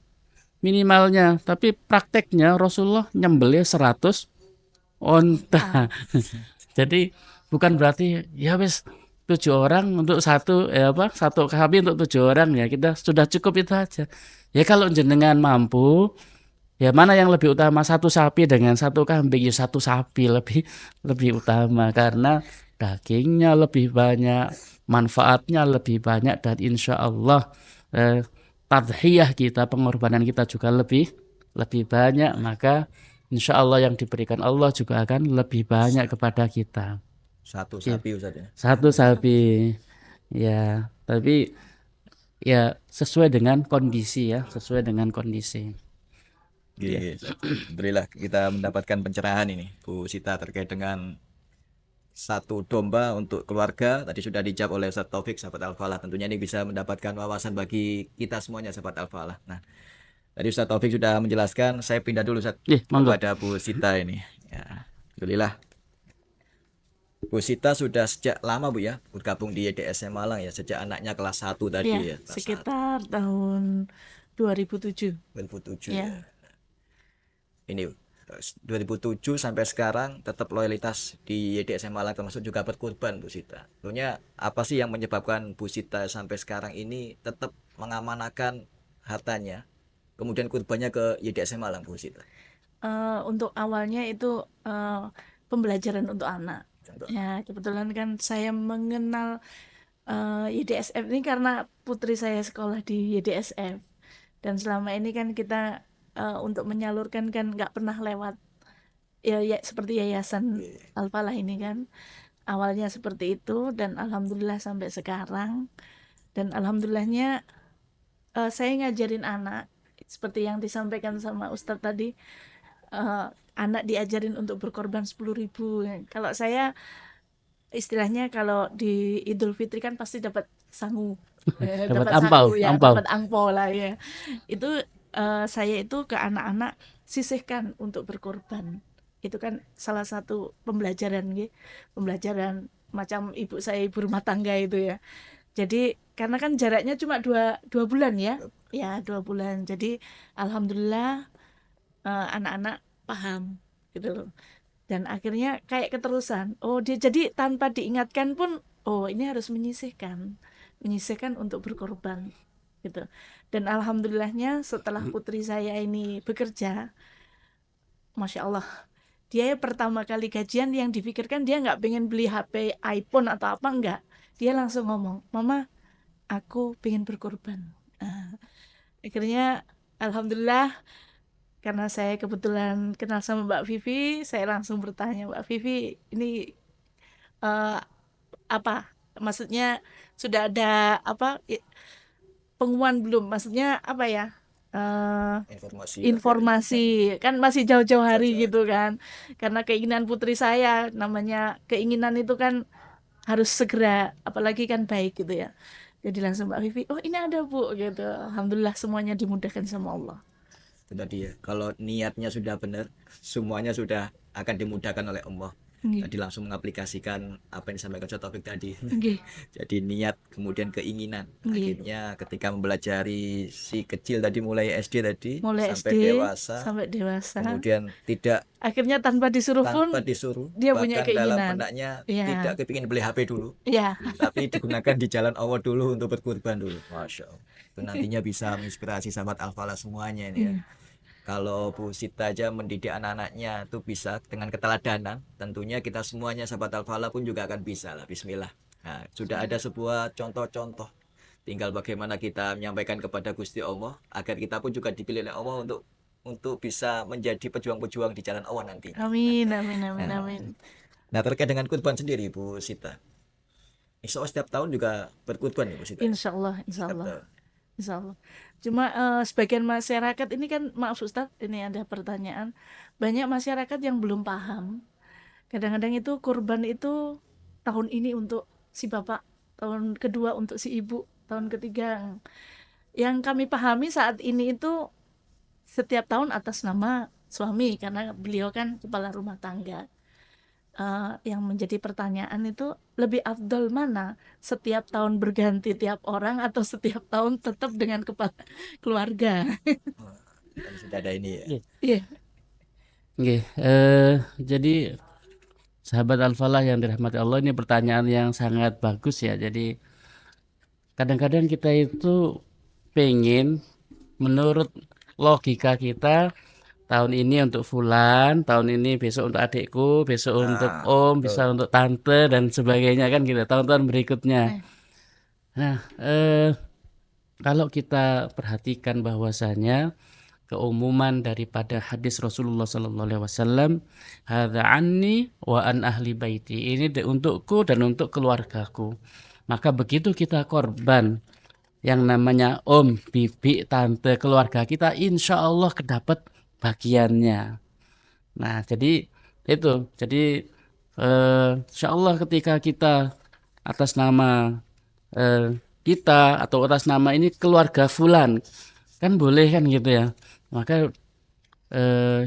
S2: minimalnya, tapi prakteknya Rasulullah nyembelih 100 unta. Jadi bukan berarti ya wis 7 orang untuk satu kambing untuk 7 orang, ya kita sudah cukup itu aja. Ya kalau jenengan mampu, ya mana yang lebih utama, satu sapi dengan satu kambing, ya satu sapi lebih lebih utama karena dagingnya lebih banyak, manfaatnya lebih banyak, dan insya Allah tadhiyah kita, pengorbanan kita juga lebih lebih banyak, maka insya Allah yang diberikan Allah juga akan lebih banyak kepada kita.
S1: Satu
S2: Gitu.
S1: sapi Ustaz ya.
S2: Satu sapi, ya, tapi ya sesuai dengan kondisi, ya, sesuai dengan kondisi.
S1: Iya. Alhamdulillah kita mendapatkan pencerahan ini Bu Sita terkait dengan satu domba untuk keluarga. Tadi sudah dijawab oleh Ustaz Taufik, sahabat Al-Falah. Tentunya ini bisa mendapatkan wawasan bagi kita semuanya, sahabat Al-Falah. Nah, tadi Ustaz Taufik sudah menjelaskan. Saya pindah dulu Ustaz
S2: Monggo.
S1: kepada Bu Sita ini. Ya, alhamdulillah. Bu Sita sudah sejak lama Bu ya bergabung di YDSM Malang ya, sejak anaknya kelas 1 tadi
S3: Ya,
S1: ya. Kelas
S3: sekitar tahun 2007.
S1: 2007
S3: Ya.
S1: ya. Ini 2007 sampai sekarang tetap loyalitas di YDSM Malang, termasuk juga berkorban Bu Sita. Tentunya apa sih yang menyebabkan Bu Sita sampai sekarang ini tetap mengamanahkan hartanya, kemudian kurbannya ke YDSM Malang Bu Sita?
S3: Untuk awalnya itu pembelajaran untuk anak.
S1: Contoh.
S3: Ya, kebetulan kan saya mengenal YDSF ini karena putri saya sekolah di YDSF. Dan selama ini kan kita untuk menyalurkan kan nggak pernah lewat ya seperti Yayasan Al-Falah ini kan. Awalnya seperti itu, dan alhamdulillah sampai sekarang. Dan alhamdulillahnya saya ngajarin anak seperti yang disampaikan sama Ustadz tadi. Anak diajarin untuk berkorban 10.000. Kalau saya istilahnya kalau di Idul Fitri kan pasti dapat sangu,
S2: Dapat
S3: dapat
S2: angpau,
S3: saku ya,
S2: angpau.
S3: dapat angpau lah ya. Itu saya itu ke anak-anak sisihkan untuk berkorban. Itu kan salah satu pembelajaran gitu, pembelajaran macam ibu saya ibu rumah tangga itu ya. Jadi karena kan jaraknya cuma dua bulan ya, 2 bulan. Jadi alhamdulillah anak-anak paham gitu loh, dan akhirnya kayak keterusan. Oh dia jadi tanpa diingatkan pun, oh ini harus menyisihkan untuk berkorban gitu. Dan alhamdulillahnya setelah putri saya ini bekerja, masya Allah, dia pertama kali gajian yang dipikirkan dia nggak pengen beli HP iPhone atau apa, enggak, dia langsung ngomong, mama aku pengen berkorban. Akhirnya alhamdulillah, karena saya kebetulan kenal sama Mbak Vivi, saya langsung bertanya, Mbak Vivi, ini apa? Maksudnya sudah ada pengumuman belum? Maksudnya apa ya? Informasi kan masih jauh-jauh hari gitu kan. Karena keinginan putri saya, namanya keinginan itu kan harus segera, apalagi kan baik gitu ya. Jadi langsung Mbak Vivi, oh ini ada Bu gitu. Alhamdulillah semuanya dimudahkan sama Allah.
S1: Itu tadi ya, kalau niatnya sudah benar, semuanya sudah akan dimudahkan oleh Allah. Tadi langsung mengaplikasikan apa yang disampaikan Ustaz Taufik tadi. Jadi niat kemudian keinginan. Akhirnya ketika mempelajari si kecil tadi mulai SD tadi sampai dewasa, kemudian tidak
S3: akhirnya tanpa disuruh dia punya
S1: bahkan dalam
S3: keinginan.
S1: benaknya tidak kepingin beli HP dulu,
S3: Ya.
S1: tapi digunakan di jalan Allah dulu untuk berkorban dulu. Masya Allah. Itu nantinya bisa menginspirasi sahabat Al-Falah semuanya ini ya. Kalau Bu Sita aja mendidik anak-anaknya itu bisa dengan keteladanan, tentunya kita semuanya sahabat Al-Falah pun juga akan bisa lah. Bismillah. Nah, sudah ada sebuah contoh-contoh. Tinggal bagaimana kita menyampaikan kepada Gusti Allah agar kita pun juga dipilih oleh Allah untuk untuk bisa menjadi pejuang-pejuang di jalan Allah nanti.
S3: Amin, amin, amin, amin.
S1: Nah, terkait dengan kurban sendiri, Bu Sita. Insya Allah setiap tahun juga berkurban ya, Bu Sita.
S3: Insya Allah, insya
S1: Setiap
S3: Allah,
S1: tahun.
S3: insya Allah. Cuma sebagian masyarakat ini kan, maaf Ustadz, ini ada pertanyaan. Banyak masyarakat yang belum paham. Kadang-kadang itu kurban itu tahun ini untuk si bapak, tahun kedua untuk si ibu, tahun ketiga. Yang kami pahami saat ini itu setiap tahun atas nama suami karena beliau kan kepala rumah tangga. Yang menjadi pertanyaan itu lebih afdol mana? Setiap tahun berganti tiap orang atau setiap tahun tetap dengan kepala keluarga?
S1: Oh, kan sudah ada ini ya.
S2: Nggih.
S3: Iya,
S2: Nggih, jadi sahabat Al-Falah yang dirahmati Allah, ini pertanyaan yang sangat bagus ya. Jadi kadang-kadang kita itu pengen menurut logika kita tahun ini untuk fulan, tahun ini besok untuk adikku, besok untuk
S1: Nah,
S2: om,
S1: betul.
S2: bisa untuk tante dan sebagainya kan gitu. Tahun-tahun berikutnya.
S3: Eh,
S2: Nah, kalau kita perhatikan bahwasanya keumuman daripada hadis Rasulullah sallallahu alaihi wasallam, hadza anni wa an ahli baiti. Ini untukku dan untuk keluargaku. Maka begitu kita korban yang namanya om, bibi, tante, keluarga kita, insya Allah kedapat bagiannya. Nah, jadi itu. Jadi insya Allah ketika kita atas nama kita atau atas nama ini keluarga fulan, kan boleh kan gitu ya. Maka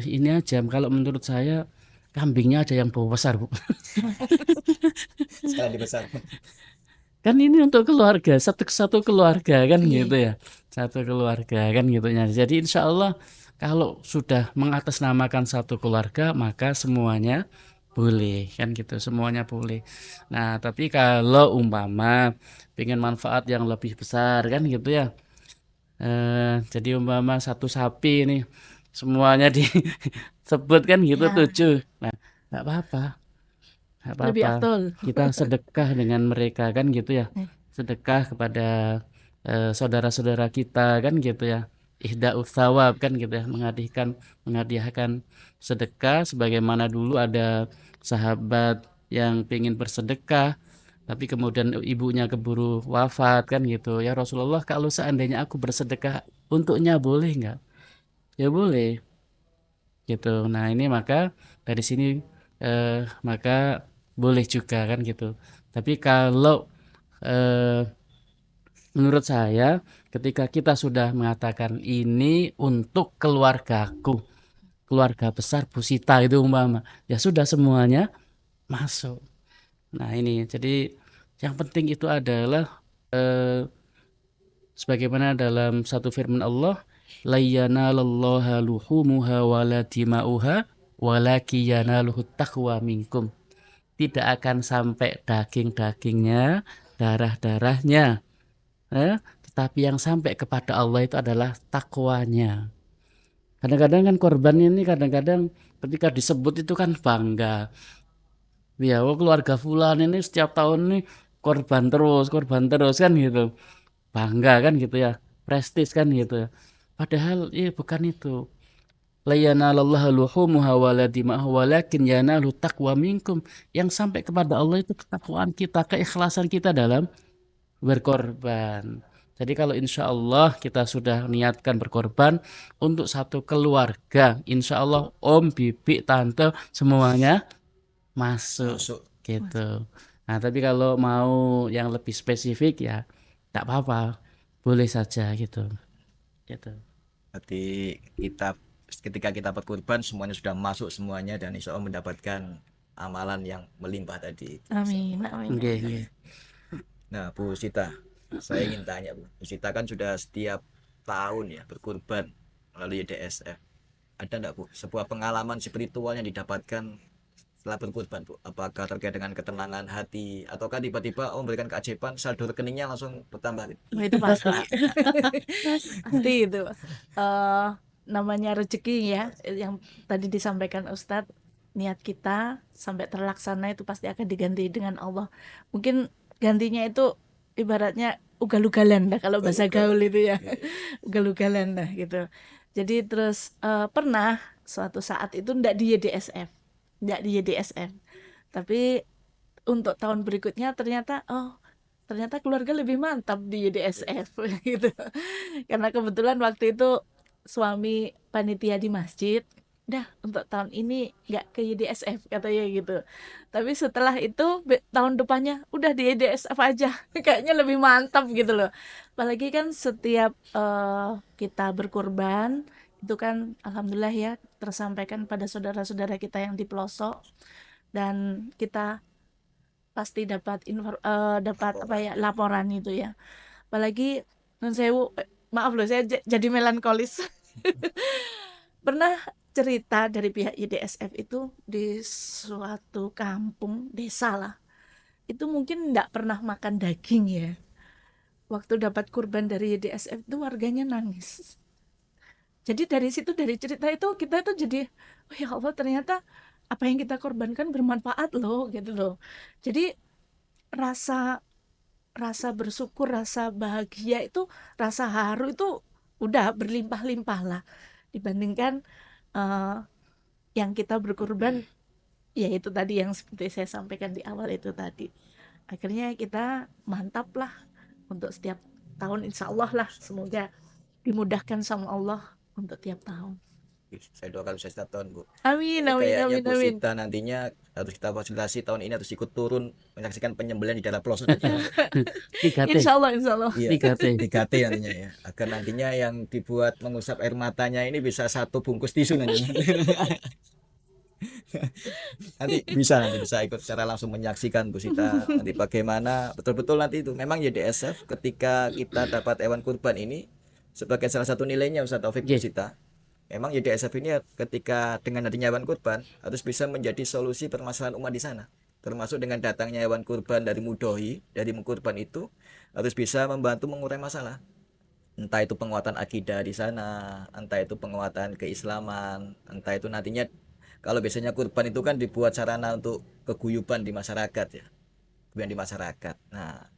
S2: ini aja, kalau menurut saya kambingnya ada yang bawa besar, Bu.
S1: Sekali besar.
S2: Kan ini untuk keluarga, satu keluarga kan
S3: iya,
S2: gitu ya. Satu keluarga kan gitu ya. Jadi insya Allah kalau sudah mengatasnamakan satu keluarga maka semuanya boleh kan gitu, semuanya boleh. Nah, tapi kalau umpama pengen manfaat yang lebih besar kan gitu ya. Jadi umpama satu sapi ini semuanya disebut kan gitu
S3: ya,
S2: 7. Nah, nggak apa-apa. Nggak
S3: lebih
S2: apa-apa.
S3: afdol.
S2: Kita sedekah dengan mereka kan gitu ya.
S3: Eh,
S2: Sedekah kepada saudara-saudara kita kan gitu ya. Ihda'us tsawab kan gitu ya. Menghadiahkan sedekah sebagaimana dulu ada sahabat yang ingin bersedekah tapi kemudian ibunya keburu wafat kan gitu. Ya Rasulullah, kalau seandainya aku bersedekah untuknya boleh nggak? Ya boleh gitu. Nah, ini maka dari sini maka boleh juga kan gitu. Tapi kalau eh, menurut saya ketika kita sudah mengatakan ini untuk keluargaku, keluarga besar Bu Sita itu umpama, ya sudah semuanya masuk. Nah, ini jadi yang penting itu adalah eh, sebagaimana dalam satu firman Allah, la yanalallaha luhumuha wala dima'uha walaki yanaluhut taqwa minkum. Tidak akan sampai daging-dagingnya, darah-darahnya, tetapi yang sampai kepada Allah itu adalah takwanya. Kadang-kadang kan korban ini kadang-kadang ketika disebut itu kan bangga. Ya, oh keluarga fulan ini setiap tahun ini korban terus kan gitu. Bangga kan gitu ya, prestis kan gitu ya. Padahal bukan itu. La yanalallaha luhumuha wala dima'uha walakin yanalu taqwa minkum. Yang sampai kepada Allah itu ketakwaan kita, keikhlasan kita dalam berkorban. Jadi kalau insya Allah kita sudah niatkan berkorban untuk satu keluarga, insya Allah om, bibi, tante semuanya masuk
S1: Masuk.
S2: gitu. Nah, tapi kalau mau yang lebih spesifik ya tak apa-apa, boleh saja gitu. Gitu.
S1: Berarti kita ketika kita berkorban semuanya sudah masuk semuanya dan insya Allah mendapatkan amalan yang melimpah tadi.
S3: amin, amin,
S2: Nggih,
S3: amin.
S2: nggih.
S1: Nah, Bu Sita, saya ingin tanya, Bu. Bu Sita kan sudah setiap tahun ya berkorban melalui DSF. Ada enggak, Bu, sebuah pengalaman spiritual yang didapatkan setelah berkorban, Bu? Apakah terkait dengan ketenangan hati ataukah tiba-tiba memberikan keajaiban saldo rekeningnya langsung bertambah?
S3: Oh, itu pasti. Pasti itu. eh Namanya rezeki ya, yang tadi disampaikan Ustadz, niat kita sampai terlaksana itu pasti akan diganti dengan Allah. Mungkin gantinya itu ibaratnya ugal-ugalan lah kalau bahasa gaul itu ya. Ugal-ugalan lah gitu. Jadi terus pernah suatu saat itu ndak di YDSF, ndak di YDSF. Tapi untuk tahun berikutnya ternyata keluarga lebih mantap di YDSF gitu. Karena kebetulan waktu itu suami panitia di masjid. Dah untuk tahun ini nggak ke YDSF katanya gitu. Tapi setelah itu tahun depannya udah di YDSF aja. Kayaknya lebih mantap gitu loh. Apalagi kan setiap kita berkurban itu kan alhamdulillah ya tersampaikan pada saudara-saudara kita yang di pelosok, dan kita pasti dapat apa ya, laporan itu ya. Apalagi nun sewu, maaf loh saya jadi melankolis. Pernah cerita dari pihak YDSF itu di suatu kampung desa lah. Itu mungkin nggak pernah makan daging ya. Waktu dapat kurban dari YDSF itu warganya nangis. Jadi dari situ, dari cerita itu kita tuh jadi, oh ya Allah ternyata apa yang kita korbankan bermanfaat loh gitu loh. Jadi rasa rasa bersyukur, rasa bahagia itu, rasa haru itu udah berlimpah-limpah lah dibandingkan eh, yang kita berkorban, ya itu tadi yang seperti saya sampaikan di awal itu tadi. Akhirnya kita mantap lah untuk setiap tahun, insya Allah lah, semoga dimudahkan sama Allah untuk tiap tahun.
S1: Saya doakan sukses setiap tahun, Bu.
S3: Amin,
S1: Ini
S3: amin,
S1: kayaknya
S3: amin,
S1: Bu
S3: amin.
S1: Sita nantinya harus kita fasilitasi tahun ini, harus ikut turun menyaksikan penyembelihan di daerah pelosok.
S2: 3T,
S3: Insya Allah, insya Allah.
S1: Iya,
S2: 3T.
S1: 3T nantinya ya. Agar nantinya yang dibuat mengusap air matanya ini bisa 1 bungkus tisu nantinya. Nanti bisa ikut secara langsung menyaksikan Bu Sita nanti bagaimana betul-betul nanti itu. Memang YDSF ketika kita dapat hewan kurban ini sebagai salah satu nilainya Ustaz Taufik, Bu
S2: Nggih.
S1: Sita. Memang YDSF ini ketika dengan adanya hewan kurban harus bisa menjadi solusi permasalahan umat di sana. Termasuk dengan datangnya hewan kurban dari Mudohi, dari mengkurban itu harus bisa membantu mengurai masalah. Entah itu penguatan akidah di sana, entah itu penguatan keislaman, entah itu nantinya kalau biasanya kurban itu kan dibuat sarana untuk keguyuban di masyarakat ya, kemudian di masyarakat. Nah,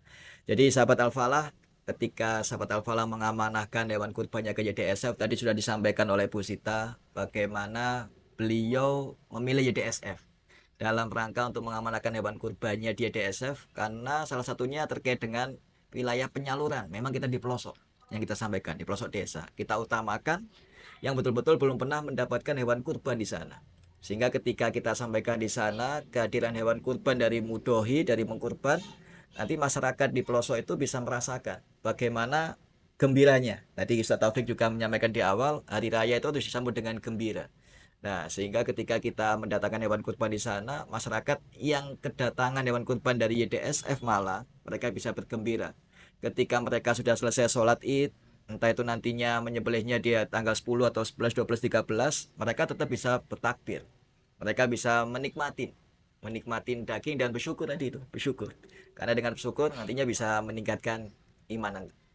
S1: jadi sahabat Al-Falah, ketika sahabat Al-Falah mengamanahkan hewan kurbannya ke YDSF, tadi sudah disampaikan oleh Bu Sita bagaimana beliau memilih YDSF dalam rangka untuk mengamanahkan hewan kurbannya di YDSF, karena salah satunya terkait dengan wilayah penyaluran. Memang kita di pelosok, yang kita sampaikan di pelosok desa. Kita utamakan yang betul-betul belum pernah mendapatkan hewan kurban di sana. Sehingga ketika kita sampaikan di sana kehadiran hewan kurban dari Mudohi, dari mengkurban, nanti masyarakat di pelosok itu bisa merasakan bagaimana gembiranya. Tadi Ustaz Taufik juga menyampaikan di awal, hari raya itu harus disambut dengan gembira. Nah, sehingga ketika kita mendatangkan hewan kurban di sana, masyarakat yang kedatangan hewan kurban dari YDSF malah mereka bisa bergembira. Ketika mereka sudah selesai sholat Id, entah itu nantinya menyembelihnya di tanggal 10 atau 11, 12, 13, mereka tetap bisa bertakbir. Mereka bisa menikmatin daging dan bersyukur tadi itu, bersyukur. Karena dengan bersyukur nantinya bisa meningkatkan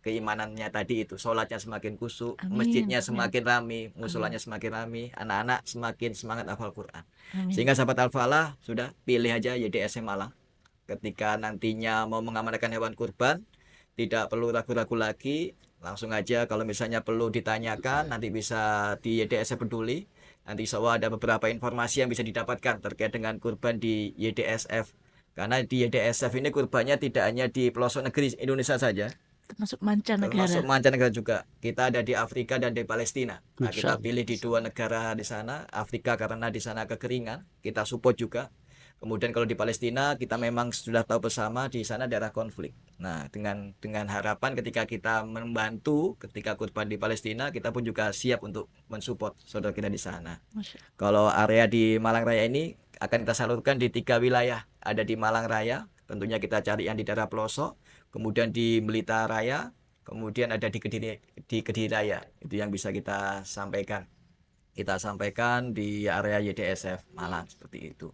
S1: keimanannya tadi itu, sholatnya semakin khusyuk,
S3: Amin,
S1: masjidnya
S3: amin,
S1: semakin rame, musolanya semakin rame, anak-anak semakin semangat hafal Quran.
S3: amin.
S1: Sehingga sahabat Al-Falah sudah pilih aja YDSM Malang. Ketika nantinya mau mengamankan hewan kurban, tidak perlu ragu-ragu lagi, langsung aja. Kalau misalnya perlu ditanyakan, nanti bisa di YDSF Peduli. Nanti insya Allah ada beberapa informasi yang bisa didapatkan terkait dengan kurban di YDSF. Karena di YDSF ini kurbannya tidak hanya di pelosok negeri Indonesia saja,
S3: Termasuk mancanegara.
S1: termasuk mancanegara juga. Kita ada di Afrika dan di Palestina. Nah,
S2: Masya
S1: kita
S2: Allah.
S1: pilih di 2 negara di sana. Afrika karena di sana kekeringan, kita support juga. Kemudian kalau di Palestina kita memang sudah tahu bersama di sana daerah konflik. Nah, dengan harapan ketika kita membantu ketika kurban di Palestina, kita pun juga siap untuk mensupport saudara kita di sana.
S3: Masya
S1: Kalau area di Malang Raya ini akan kita salurkan di 3 wilayah. Ada di Malang Raya, tentunya kita cari yang di daerah pelosok, kemudian di Blitar Raya, kemudian ada di Kediri Raya. Itu yang bisa kita sampaikan. Kita sampaikan di area YDSF Malang seperti itu.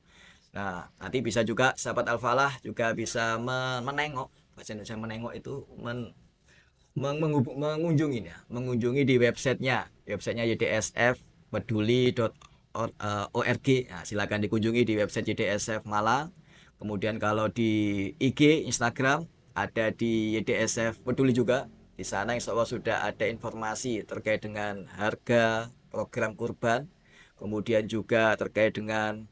S1: Nah, nanti bisa juga sahabat Al-Falah juga bisa menengok, bahasa Indonesia menengok itu mengunjungi ya, mengunjungi di websitenya ydsfpeduli.org. Nah, silakan dikunjungi di website YDSF Malang. Kemudian kalau di IG, Instagram ada di YDSF Peduli juga. Di sana insya Allah sudah ada informasi terkait dengan harga program kurban, kemudian juga terkait dengan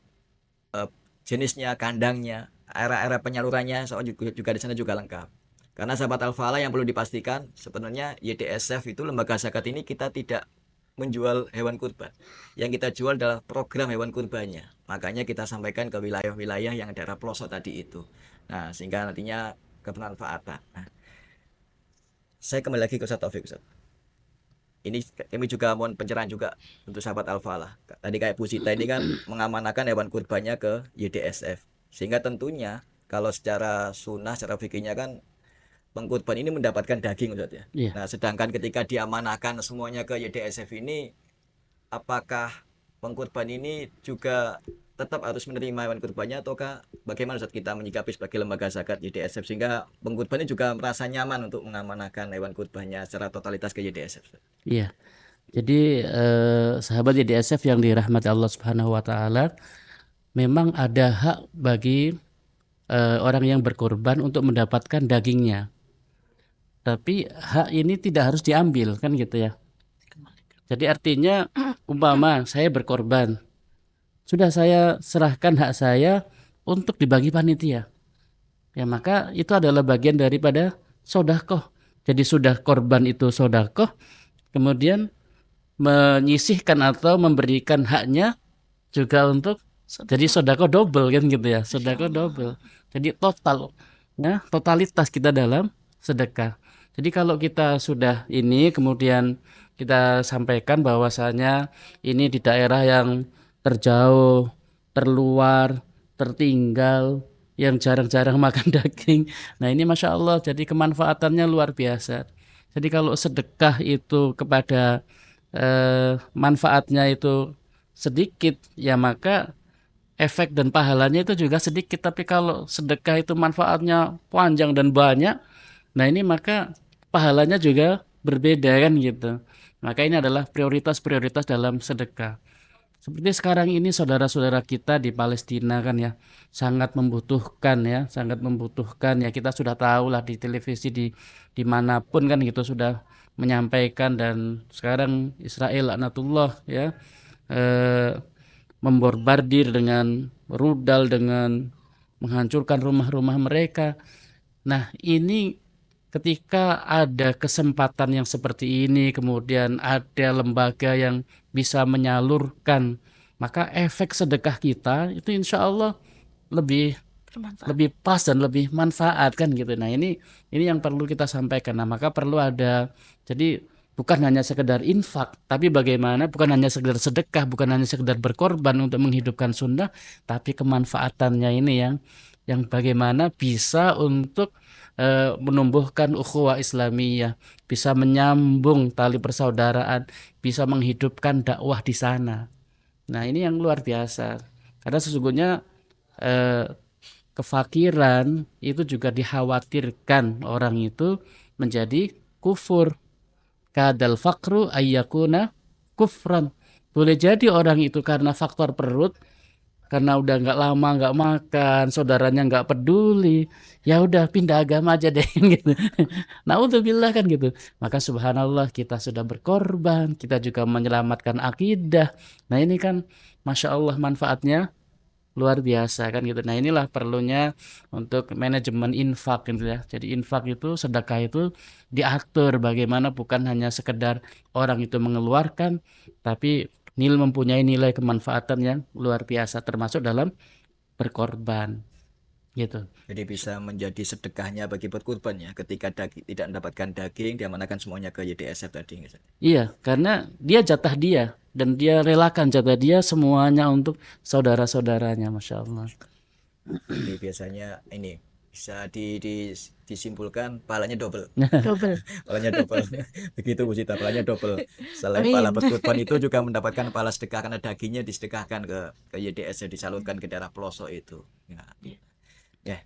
S1: eh, jenisnya, kandangnya, era-era penyalurannya, insya Allah juga di sana juga lengkap. Karena sahabat Al-Falah yang perlu dipastikan, sebenarnya YDSF itu lembaga zakat ini kita tidak menjual hewan kurban. Yang kita jual adalah program hewan kurbannya. Makanya kita sampaikan ke wilayah-wilayah yang daerah pelosok tadi itu. Nah, sehingga nantinya kebermanfaatan. Nah, saya kembali lagi ke Ustaz Taufik, Ustaz. Ini kami juga mohon pencerahan juga untuk sahabat Al-Falah. Tadi kayak Bu Sita ini kan mengamanahkan hewan kurbannya ke YDSF. Sehingga tentunya kalau secara sunnah, secara fikihnya kan pengkurban ini mendapatkan daging, Ustaz ya.
S2: Iya.
S1: Nah, sedangkan ketika diamanahkan semuanya ke YDSF ini, apakah pengkurban ini juga tetap harus menerima hewan kurbannya ataukah bagaimana saat kita menyikapi sebagai lembaga zakat YDSF sehingga pengkurban ini juga merasa nyaman untuk mengamanahkan hewan kurbannya secara totalitas ke YDSF?
S2: Iya. Jadi sahabat YDSF yang dirahmati Allah Subhanahu wa taala, memang ada hak bagi orang yang berkorban untuk mendapatkan dagingnya. Tapi hak ini tidak harus diambil kan gitu ya. Jadi artinya umpama saya berkorban, sudah saya serahkan hak saya untuk dibagi panitia. Ya maka itu adalah bagian daripada sodakoh. Jadi sudah korban itu sodakoh, kemudian menyisihkan atau memberikan haknya juga untuk jadi sodako double kan gitu ya, sodako double. Jadi total, ya totalitas kita dalam sedekah. Jadi kalau kita sudah ini kemudian kita sampaikan bahwasanya ini di daerah yang terjauh, terluar, tertinggal, yang jarang-jarang makan daging. Nah ini masya Allah, jadi kemanfaatannya luar biasa. Jadi kalau sedekah itu kepada manfaatnya itu sedikit, ya maka efek dan pahalanya itu juga sedikit. Tapi kalau sedekah itu manfaatnya panjang dan banyak, nah ini maka pahalanya juga berbeda kan gitu. Maka ini adalah prioritas-prioritas dalam sedekah. Seperti sekarang ini saudara-saudara kita di Palestina kan ya, sangat membutuhkan ya. Kita sudah tahu lah di televisi dimanapun kan gitu sudah menyampaikan, dan sekarang Israel laknatullah ya eh, membombardir dengan rudal, dengan menghancurkan rumah-rumah mereka. Nah, ini ketika ada kesempatan yang seperti ini, kemudian ada lembaga yang bisa menyalurkan, maka efek sedekah kita itu insya Allah lebih
S3: Bermanfaat.
S2: lebih pas dan lebih manfaat kan gitu. Nah, ini yang perlu kita sampaikan. Nah, maka perlu ada, jadi bukan hanya sekedar infak, tapi bagaimana bukan hanya sekedar sedekah, bukan hanya sekedar berkorban untuk menghidupkan sunnah, tapi kemanfaatannya ini yang bagaimana bisa untuk menumbuhkan ukhuwah Islamiyah, bisa menyambung tali persaudaraan, bisa menghidupkan dakwah di sana. Nah, ini yang luar biasa. Karena sesungguhnya eh, kefakiran itu juga dikhawatirkan orang itu menjadi kufur. Kadal fakru ayyakuna kufran. Boleh jadi orang itu karena faktor perut, karena udah nggak lama nggak makan, saudaranya nggak peduli, ya udah pindah agama aja deh gitu. Naudzubillah kan gitu. Maka subhanallah kita sudah berkorban, kita juga menyelamatkan akidah. Nah ini kan masya Allah manfaatnya luar biasa kan gitu. Nah inilah perlunya untuk manajemen infak gitu ya. Jadi infak itu, sedekah itu diatur bagaimana, bukan hanya sekedar orang itu mengeluarkan, tapi mempunyai nilai kemanfaatan yang luar biasa termasuk dalam berkorban gitu.
S1: Jadi bisa menjadi sedekahnya bagi berkurban ya, ketika tidak mendapatkan daging, diamanahkan semuanya ke YDSF tadi.
S2: Iya, karena dia jatah dia dan dia relakan jatah dia semuanya untuk saudara-saudaranya, masya Allah.
S1: Jadi biasanya ini bisa disimpulkan pahalanya double.
S3: Double.
S1: Pahalanya double. Begitu Bu Sita, pahalanya double. Selain pahala
S3: Amin.
S1: berkurban itu juga mendapatkan pahala sedekah karena dagingnya disedekahkan ke YDS, disalurkan ke daerah pelosok itu. Ya,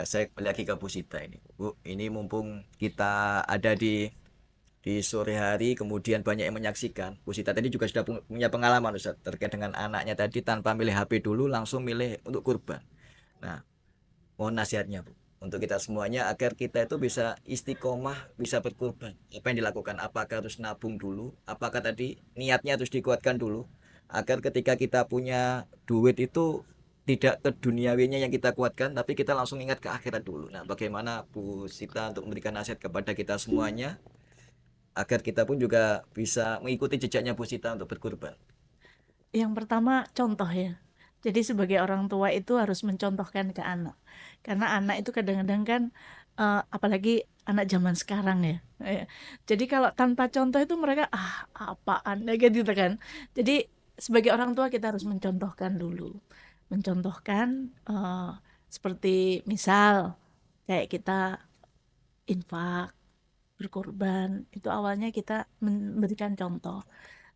S1: saya kembali lagi ke Bu Sita ini. Bu, ini mumpung kita ada di sore hari, kemudian banyak yang menyaksikan. Bu Sita tadi juga sudah punya pengalaman Ustaz, terkait dengan anaknya tadi tanpa milih HP dulu langsung milih untuk kurban. Nah, mohon nasihatnya Bu. untuk kita semuanya agar kita itu bisa istiqomah, bisa berkorban. Apa yang dilakukan? Apakah harus nabung dulu? Apakah tadi niatnya harus dikuatkan dulu? Agar ketika kita punya duit itu tidak ke duniawinya yang kita kuatkan, tapi kita langsung ingat ke akhirat dulu. Nah, bagaimana Bu Sita untuk memberikan nasihat kepada kita semuanya agar kita pun juga bisa mengikuti jejaknya Bu Sita untuk berkorban?
S3: Yang pertama contoh ya. Jadi sebagai orang tua itu harus mencontohkan ke anak. Karena anak itu kadang-kadang kan apalagi anak zaman sekarang ya. Jadi kalau tanpa contoh itu mereka apaan ya gitu kan. Jadi sebagai orang tua kita harus mencontohkan dulu. Mencontohkan seperti misal kayak kita infak, berkorban, itu awalnya kita memberikan contoh.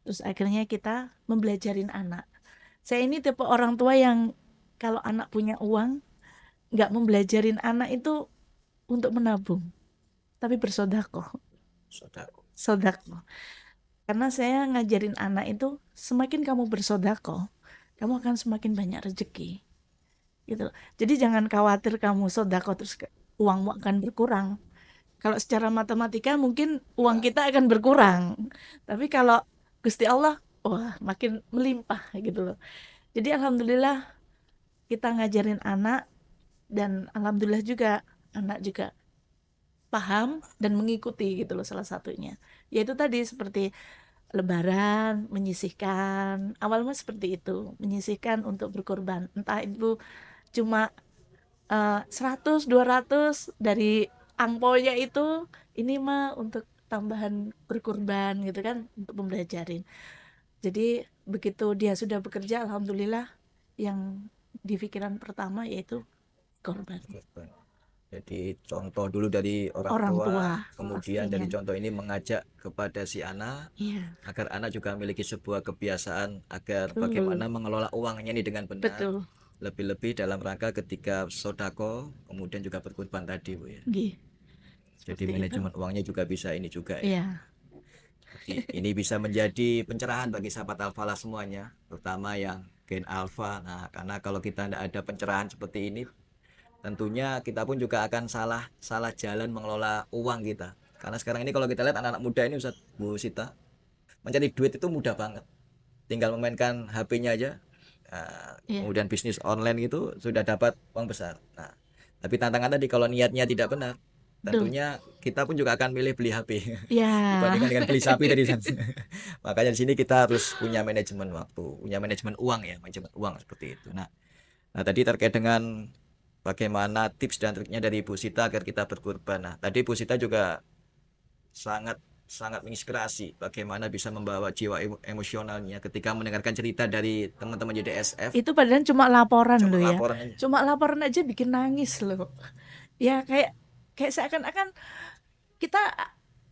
S3: Terus akhirnya kita membelajarin anak. Saya ini tipe orang tua yang kalau anak punya uang, nggak membelajarin anak itu untuk menabung, tapi bersodakoh.
S1: Saudaraku.
S3: Sodakoh. Karena saya ngajarin anak itu, semakin kamu bersodakoh, kamu akan semakin banyak rezeki. Gitu. Jadi jangan khawatir kamu sodakoh terus uangmu akan berkurang. Kalau secara matematika mungkin uang kita akan berkurang. Tapi kalau Gusti Allah, wah makin melimpah gitu loh. Jadi alhamdulillah kita ngajarin anak dan alhamdulillah juga anak juga paham dan mengikuti gitu loh salah satunya. Yaitu tadi seperti lebaran, menyisihkan. Awalnya seperti itu, menyisihkan untuk berkorban. Entah itu cuma 100, 200 dari angponya itu, ini mah untuk tambahan berkorban gitu kan, untuk pembelajarin. Jadi begitu dia sudah bekerja, alhamdulillah yang di pikiran pertama yaitu korban.
S1: Jadi contoh dulu dari orang
S3: Orang tua
S1: tua, kemudian
S3: pastinya.
S1: dari contoh ini mengajak kepada si anak
S3: Iya,
S1: agar anak juga memiliki sebuah kebiasaan agar
S3: betul,
S1: bagaimana mengelola uangnya ini dengan benar,
S3: betul.
S1: lebih-lebih dalam rangka ketika sodako, kemudian juga berkorban tadi, Bu ya.
S3: Gih,
S1: Jadi
S3: seperti itu.
S1: manajemen uangnya juga bisa ini juga ya.
S3: Iya,
S1: Jadi ini bisa menjadi pencerahan bagi sahabat Alfalah semuanya, terutama yang Gen Alfa. Nah, karena kalau kita tidak ada pencerahan seperti ini, tentunya kita pun juga akan salah salah jalan mengelola uang kita. Karena sekarang ini kalau kita lihat anak-anak muda ini Ustaz Bu Sita, mencari duit itu mudah banget. Tinggal memainkan HP-nya aja. Nah,
S3: iya,
S1: kemudian bisnis online itu sudah dapat uang besar. Nah, tapi tantangan tadi kalau niatnya tidak benar,
S3: betul.
S1: tentunya kita pun juga akan milih beli HP
S3: Ya,
S1: dibandingkan dengan beli sapi tadi. Makanya di sini kita harus punya manajemen waktu, punya manajemen uang ya, manajemen uang seperti itu. Nah, tadi terkait dengan bagaimana tips dan triknya dari Ibu Sita agar kita berkorban. Nah, tadi Ibu Sita juga sangat sangat menginspirasi bagaimana bisa membawa jiwa emosionalnya ketika mendengarkan cerita dari teman-teman JDSF.
S3: itu padahal cuma laporan
S1: Cuma
S3: loh ya.
S1: laporan aja.
S3: Cuma laporan aja bikin nangis loh. Ya kayak kayak seakan-akan kita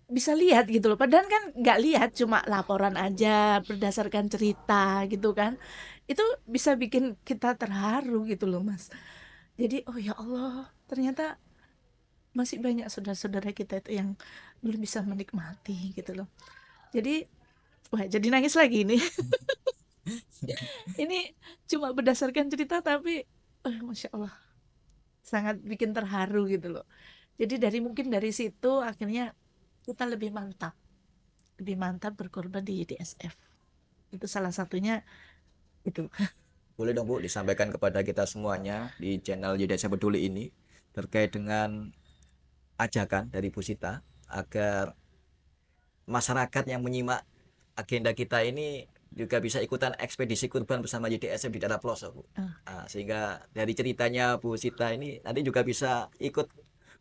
S3: bisa lihat gitu loh. Padahal kan nggak lihat, cuma laporan aja berdasarkan cerita gitu kan. Itu bisa bikin kita terharu gitu loh, Mas. Jadi, oh ya Allah, ternyata masih banyak saudara-saudara kita itu yang belum bisa menikmati gitu loh. Jadi, wah jadi nangis lagi ini. Ini cuma berdasarkan cerita tapi, Masya Allah, sangat bikin terharu gitu loh. Jadi mungkin dari situ akhirnya kita lebih mantap berkorban di DSF. Itu salah satunya itu.
S1: Boleh dong Bu disampaikan kepada kita semuanya di channel JDSF Peduli ini terkait dengan ajakan dari Bu Sita agar masyarakat yang menyimak agenda kita ini juga bisa ikutan ekspedisi kurban bersama JDSF di daerah pelosok, Bu.
S3: Ah,
S1: Nah, sehingga dari ceritanya Bu Sita ini nanti juga bisa ikut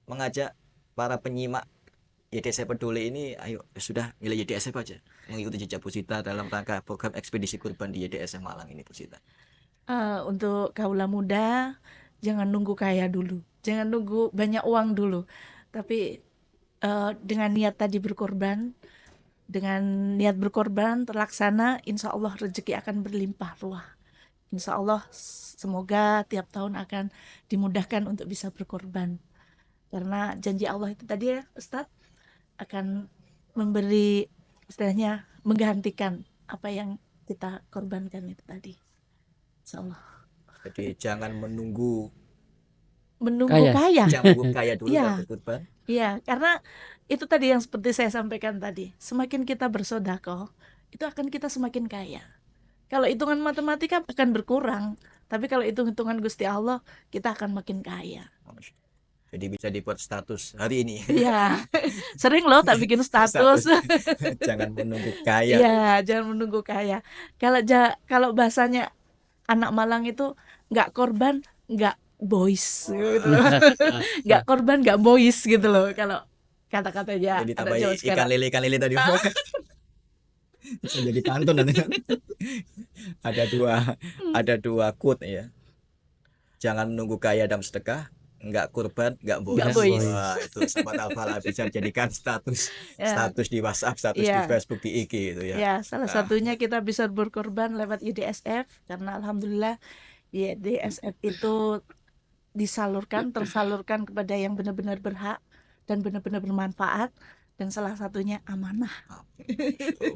S1: mengajak para penyimak YDSF Peduli ini, ayo sudah milih YDSF aja, mengikuti jejak Bu Sita dalam rangka program ekspedisi kurban di YDSF Malang ini, Bu Sita.
S3: untuk kaula muda, jangan nunggu kaya dulu, jangan nunggu banyak uang dulu, tapi dengan niat tadi berkorban, dengan niat berkorban terlaksana, insya Allah rezeki akan berlimpah ruah. Insya Allah semoga tiap tahun akan dimudahkan untuk bisa berkorban. Karena janji Allah itu tadi ya Ustadz, akan memberi istilahnya menggantikan apa yang kita korbankan itu tadi. Insya Allah.
S1: Jadi jangan menunggu
S3: menunggu
S2: Kaya.
S3: kaya.
S1: Yang menunggu kaya dulu
S3: Iya.
S1: baru berkurban.
S3: Iya, karena itu tadi yang seperti saya sampaikan tadi. Semakin kita bersedekah, itu akan kita semakin kaya. Kalau hitungan matematika akan berkurang, tapi kalau hitung-hitungan Gusti Allah, kita akan makin kaya.
S1: Jadi bisa dibuat status hari ini.
S3: Iya, sering loh tak bikin status.
S1: Jangan menunggu kaya.
S3: Iya, jangan menunggu kaya. Kalau bahasanya anak Malang itu nggak korban, nggak boys gitu loh. Nggak korban, nggak boys gitu loh. Kalau kata-katanya
S1: Jadi
S3: anak
S1: tambah
S3: Jawa sekarang.
S1: ikan lele tadi. Bisa jadi pantun nanti. Ada dua quote ya. Jangan menunggu kaya dalam sedekah, nggak kurban, nggak
S3: Nggak
S1: boys.
S3: boys.
S1: Wah, itu sahabat Alfala bisa jadikan status
S3: Ya,
S1: di WhatsApp, status di
S3: iya.
S1: Facebook, di IG gitu ya.
S3: Ya, salah
S1: Nah,
S3: satunya kita bisa berkorban lewat YDSF karena alhamdulillah YDSF itu tersalurkan kepada yang benar-benar berhak dan benar-benar bermanfaat, dan salah satunya amanah.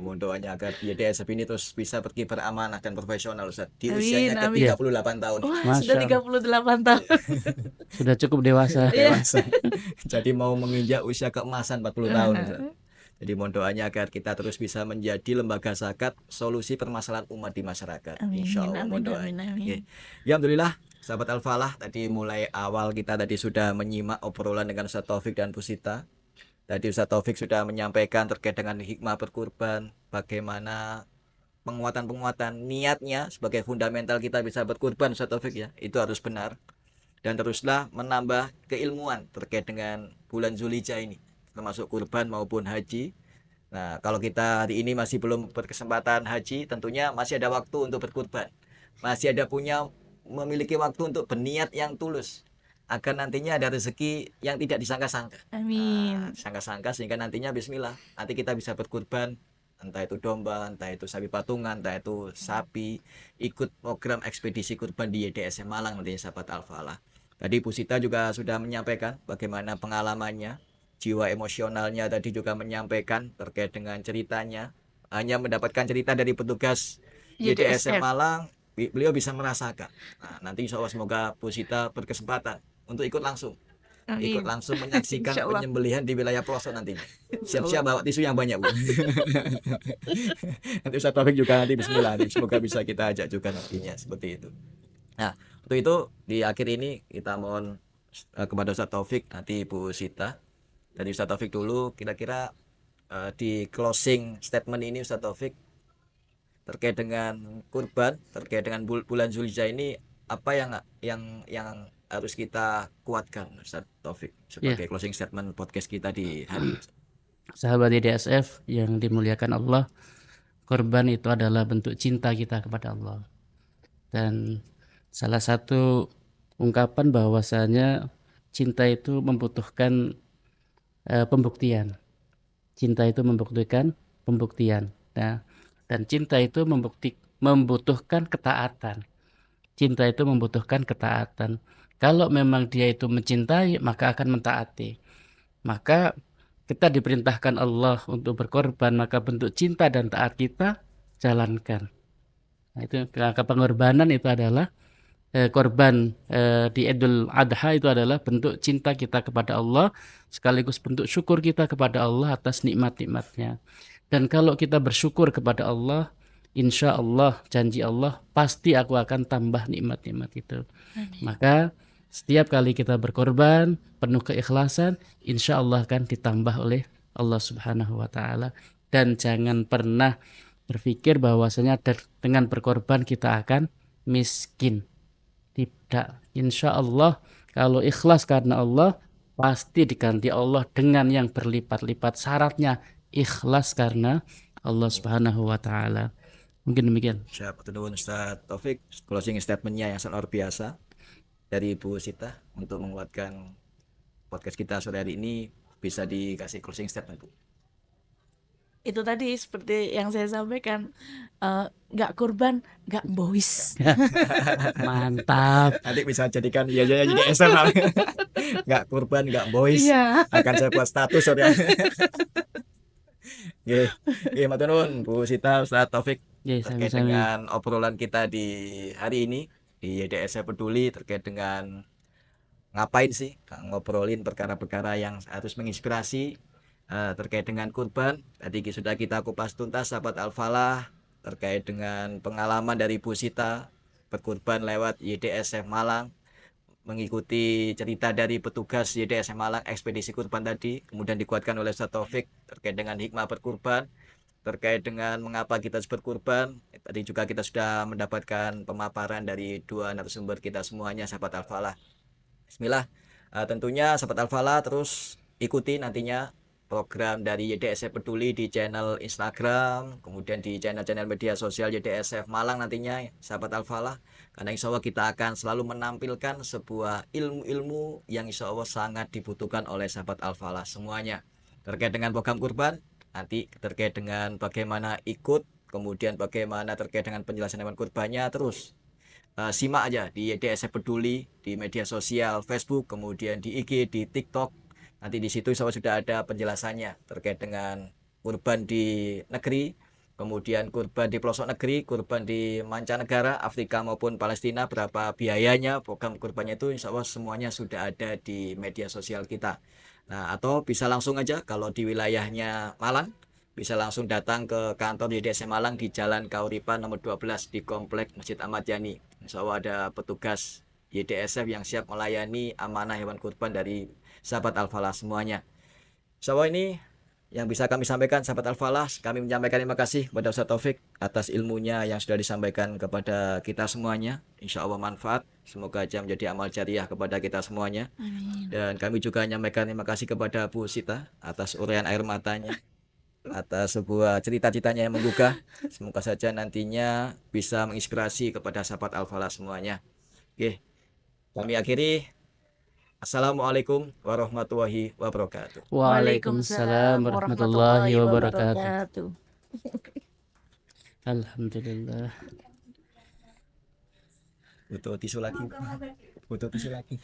S1: mohon doanya agar YDSF ini terus bisa berkibar amanah dan profesional Ustaz. Di
S3: Amin,
S1: usianya
S3: amin.
S1: ke 38 tahun.
S3: Wah,
S2: Masya
S3: sudah
S2: Allah.
S3: 38 tahun.
S2: Sudah cukup dewasa.
S3: Iya.
S1: Dewasa. Jadi mau menginjak usia keemasan 40 tahun Ustaz. Jadi mohon doanya agar kita terus bisa menjadi lembaga zakat solusi permasalahan umat di masyarakat.
S3: Amin,
S1: Insya Allah mohon
S3: amin,
S1: doanya.
S3: amin, amin.
S1: Oke. Ya alhamdulillah sahabat Al-Falah, tadi mulai awal kita tadi sudah menyimak obrolan dengan Ustaz Taufik dan Pusita. Tadi Ustaz Taufik sudah menyampaikan terkait dengan hikmah berkurban, bagaimana penguatan niatnya sebagai fundamental kita bisa berkurban Ustaz Taufik ya. Itu harus benar. Dan teruslah menambah keilmuan terkait dengan bulan Zulhijjah ini, termasuk kurban maupun haji. Nah, kalau kita hari ini masih belum berkesempatan haji, tentunya masih ada waktu untuk berkurban. Masih ada memiliki waktu untuk berniat yang tulus. Agar nantinya ada rezeki yang tidak disangka-sangka.
S3: Amin.
S1: Disangka-sangka sehingga nantinya bismillah, nanti kita bisa berkurban, entah itu domba, entah itu sapi patungan, entah itu sapi, ikut program ekspedisi kurban di YDSM Malang nantinya sahabat Al-Falah. Tadi Pusita juga sudah menyampaikan bagaimana pengalamannya, jiwa emosionalnya tadi juga menyampaikan terkait dengan ceritanya. Hanya mendapatkan cerita dari petugas YDSM
S3: YDSF.
S1: Malang, beliau bisa merasakan. Nah, nanti insya Allah semoga Pusita berkesempatan untuk ikut langsung
S3: Amin.
S1: menyaksikan
S3: Insya Allah.
S1: penyembelihan di wilayah pelosok nantinya.
S3: Insya
S1: Siap-siap bawa tisu yang banyak Bu. Nanti Ustaz Taufik juga nanti bismillah, semoga bisa kita ajak juga nantinya seperti itu. Nah, untuk itu di akhir ini kita mohon kepada Ustaz Taufik, nanti Bu Sita. Dari Ustaz Taufik dulu, kira-kira di closing statement ini Ustaz Taufik terkait dengan kurban, terkait dengan bulan Zulhijjah ini, apa yang harus kita kuatkan Ustaz Taufik sebagai closing statement podcast kita di hari ini.
S2: Sahabat YDSF yang dimuliakan Allah, korban itu adalah bentuk cinta kita kepada Allah. Dan salah satu ungkapan bahwasanya cinta itu membutuhkan pembuktian. Cinta itu membutuhkan pembuktian. Nah, dan cinta itu membutuhkan ketaatan. Cinta itu membutuhkan ketaatan. Kalau memang dia itu mencintai, maka akan mentaati. Maka kita diperintahkan Allah untuk berkorban, maka bentuk cinta dan taat kita jalankan. Nah, itu pengorbanan itu adalah korban di Idul Adha itu adalah bentuk cinta kita kepada Allah, sekaligus bentuk syukur kita kepada Allah atas nikmat-nikmatnya. Dan kalau kita bersyukur kepada Allah, insya Allah, janji Allah, pasti aku akan tambah nikmat-nikmat itu. Maka setiap kali kita berkorban penuh keikhlasan, insya Allah akan ditambah oleh Allah Subhanahu wa Ta'ala. Dan jangan pernah berpikir bahwasanya dengan berkorban kita akan miskin. Tidak, insya Allah kalau ikhlas karena Allah, pasti diganti Allah dengan yang berlipat-lipat. Syaratnya ikhlas karena Allah Subhanahu wa Ta'ala. Mungkin demikian.
S1: Siap, nuwun Ustaz Taufik, closing statementnya yang sangat luar biasa dari Ibu Sita untuk menguatkan podcast kita sore hari ini. Bisa dikasih closing statement Bu.
S3: Itu tadi seperti yang saya sampaikan, nggak kurban, nggak boys.
S2: Mantap.
S1: Nanti bisa jadikan jadi eksternal. Nggak kurban, nggak boys.
S3: Iya.
S1: Akan saya buat status sore. Oke, matur nuwun Bu Sita, Ustaz Taufik,
S2: Ya,
S1: terkait
S2: sama-sama.
S1: dengan obrolan kita di hari ini di YDSF Peduli terkait dengan ngapain sih, ngobrolin perkara-perkara yang harus menginspirasi terkait dengan kurban. Tadi sudah kita kupas tuntas sahabat Al-Falah terkait dengan pengalaman dari Bu Sita berkurban lewat YDSF Malang, mengikuti cerita dari petugas YDSF Malang ekspedisi kurban tadi, kemudian dikuatkan oleh Ustaz Taufik terkait dengan hikmah berkurban, terkait dengan mengapa kita harus berkurban. Tadi juga kita sudah mendapatkan pemaparan dari dua narasumber kita semuanya sahabat Al-Falah. Bismillah. Tentunya sahabat Al-Falah terus ikuti nantinya program dari YDSF Peduli di channel Instagram, kemudian di channel-channel media sosial YDSF Malang nantinya sahabat Al-Falah. Karena insya Allah kita akan selalu menampilkan sebuah ilmu-ilmu yang insya Allah sangat dibutuhkan oleh sahabat Al-Falah semuanya. Terkait dengan program kurban, nanti terkait dengan bagaimana ikut, kemudian bagaimana terkait dengan penjelasan hewan kurbannya, terus simak aja di YDSF Peduli di media sosial Facebook, kemudian di IG, di TikTok. Nanti di situ sudah ada penjelasannya terkait dengan kurban di negeri, kemudian kurban di pelosok negeri, kurban di mancanegara, Afrika maupun Palestina, berapa biayanya, program kurbannya itu insya Allah semuanya sudah ada di media sosial kita. Nah, atau bisa langsung aja kalau di wilayahnya Malang, bisa langsung datang ke kantor YDSF Malang di Jalan Kauripan nomor 12 di Komplek Masjid Ahmad Yani. Insya Allah ada petugas YDSF yang siap melayani amanah hewan kurban dari sahabat Al-Falah semuanya. Insya Allah ini yang bisa kami sampaikan sahabat Al-Falah. Kami menyampaikan terima kasih kepada Ustaz Taufik atas ilmunya yang sudah disampaikan kepada kita semuanya. Insya Allah manfaat. Semoga aja menjadi amal jariah kepada kita semuanya.
S3: Amin.
S1: Dan kami juga menyampaikan terima kasih kepada Bu Sita atas uraian air matanya, atas sebuah cerita-ceritanya yang menggugah. Semoga saja nantinya bisa menginspirasi kepada sahabat Al-Falah semuanya. Oke, kami akhiri. Assalamualaikum warahmatullahi wabarakatuh.
S2: Waalaikumsalam warahmatullahi wabarakatuh.
S3: wabarakatuh.
S2: Alhamdulillah.
S1: Butuh tisu lagi. Butuh tisu lagi.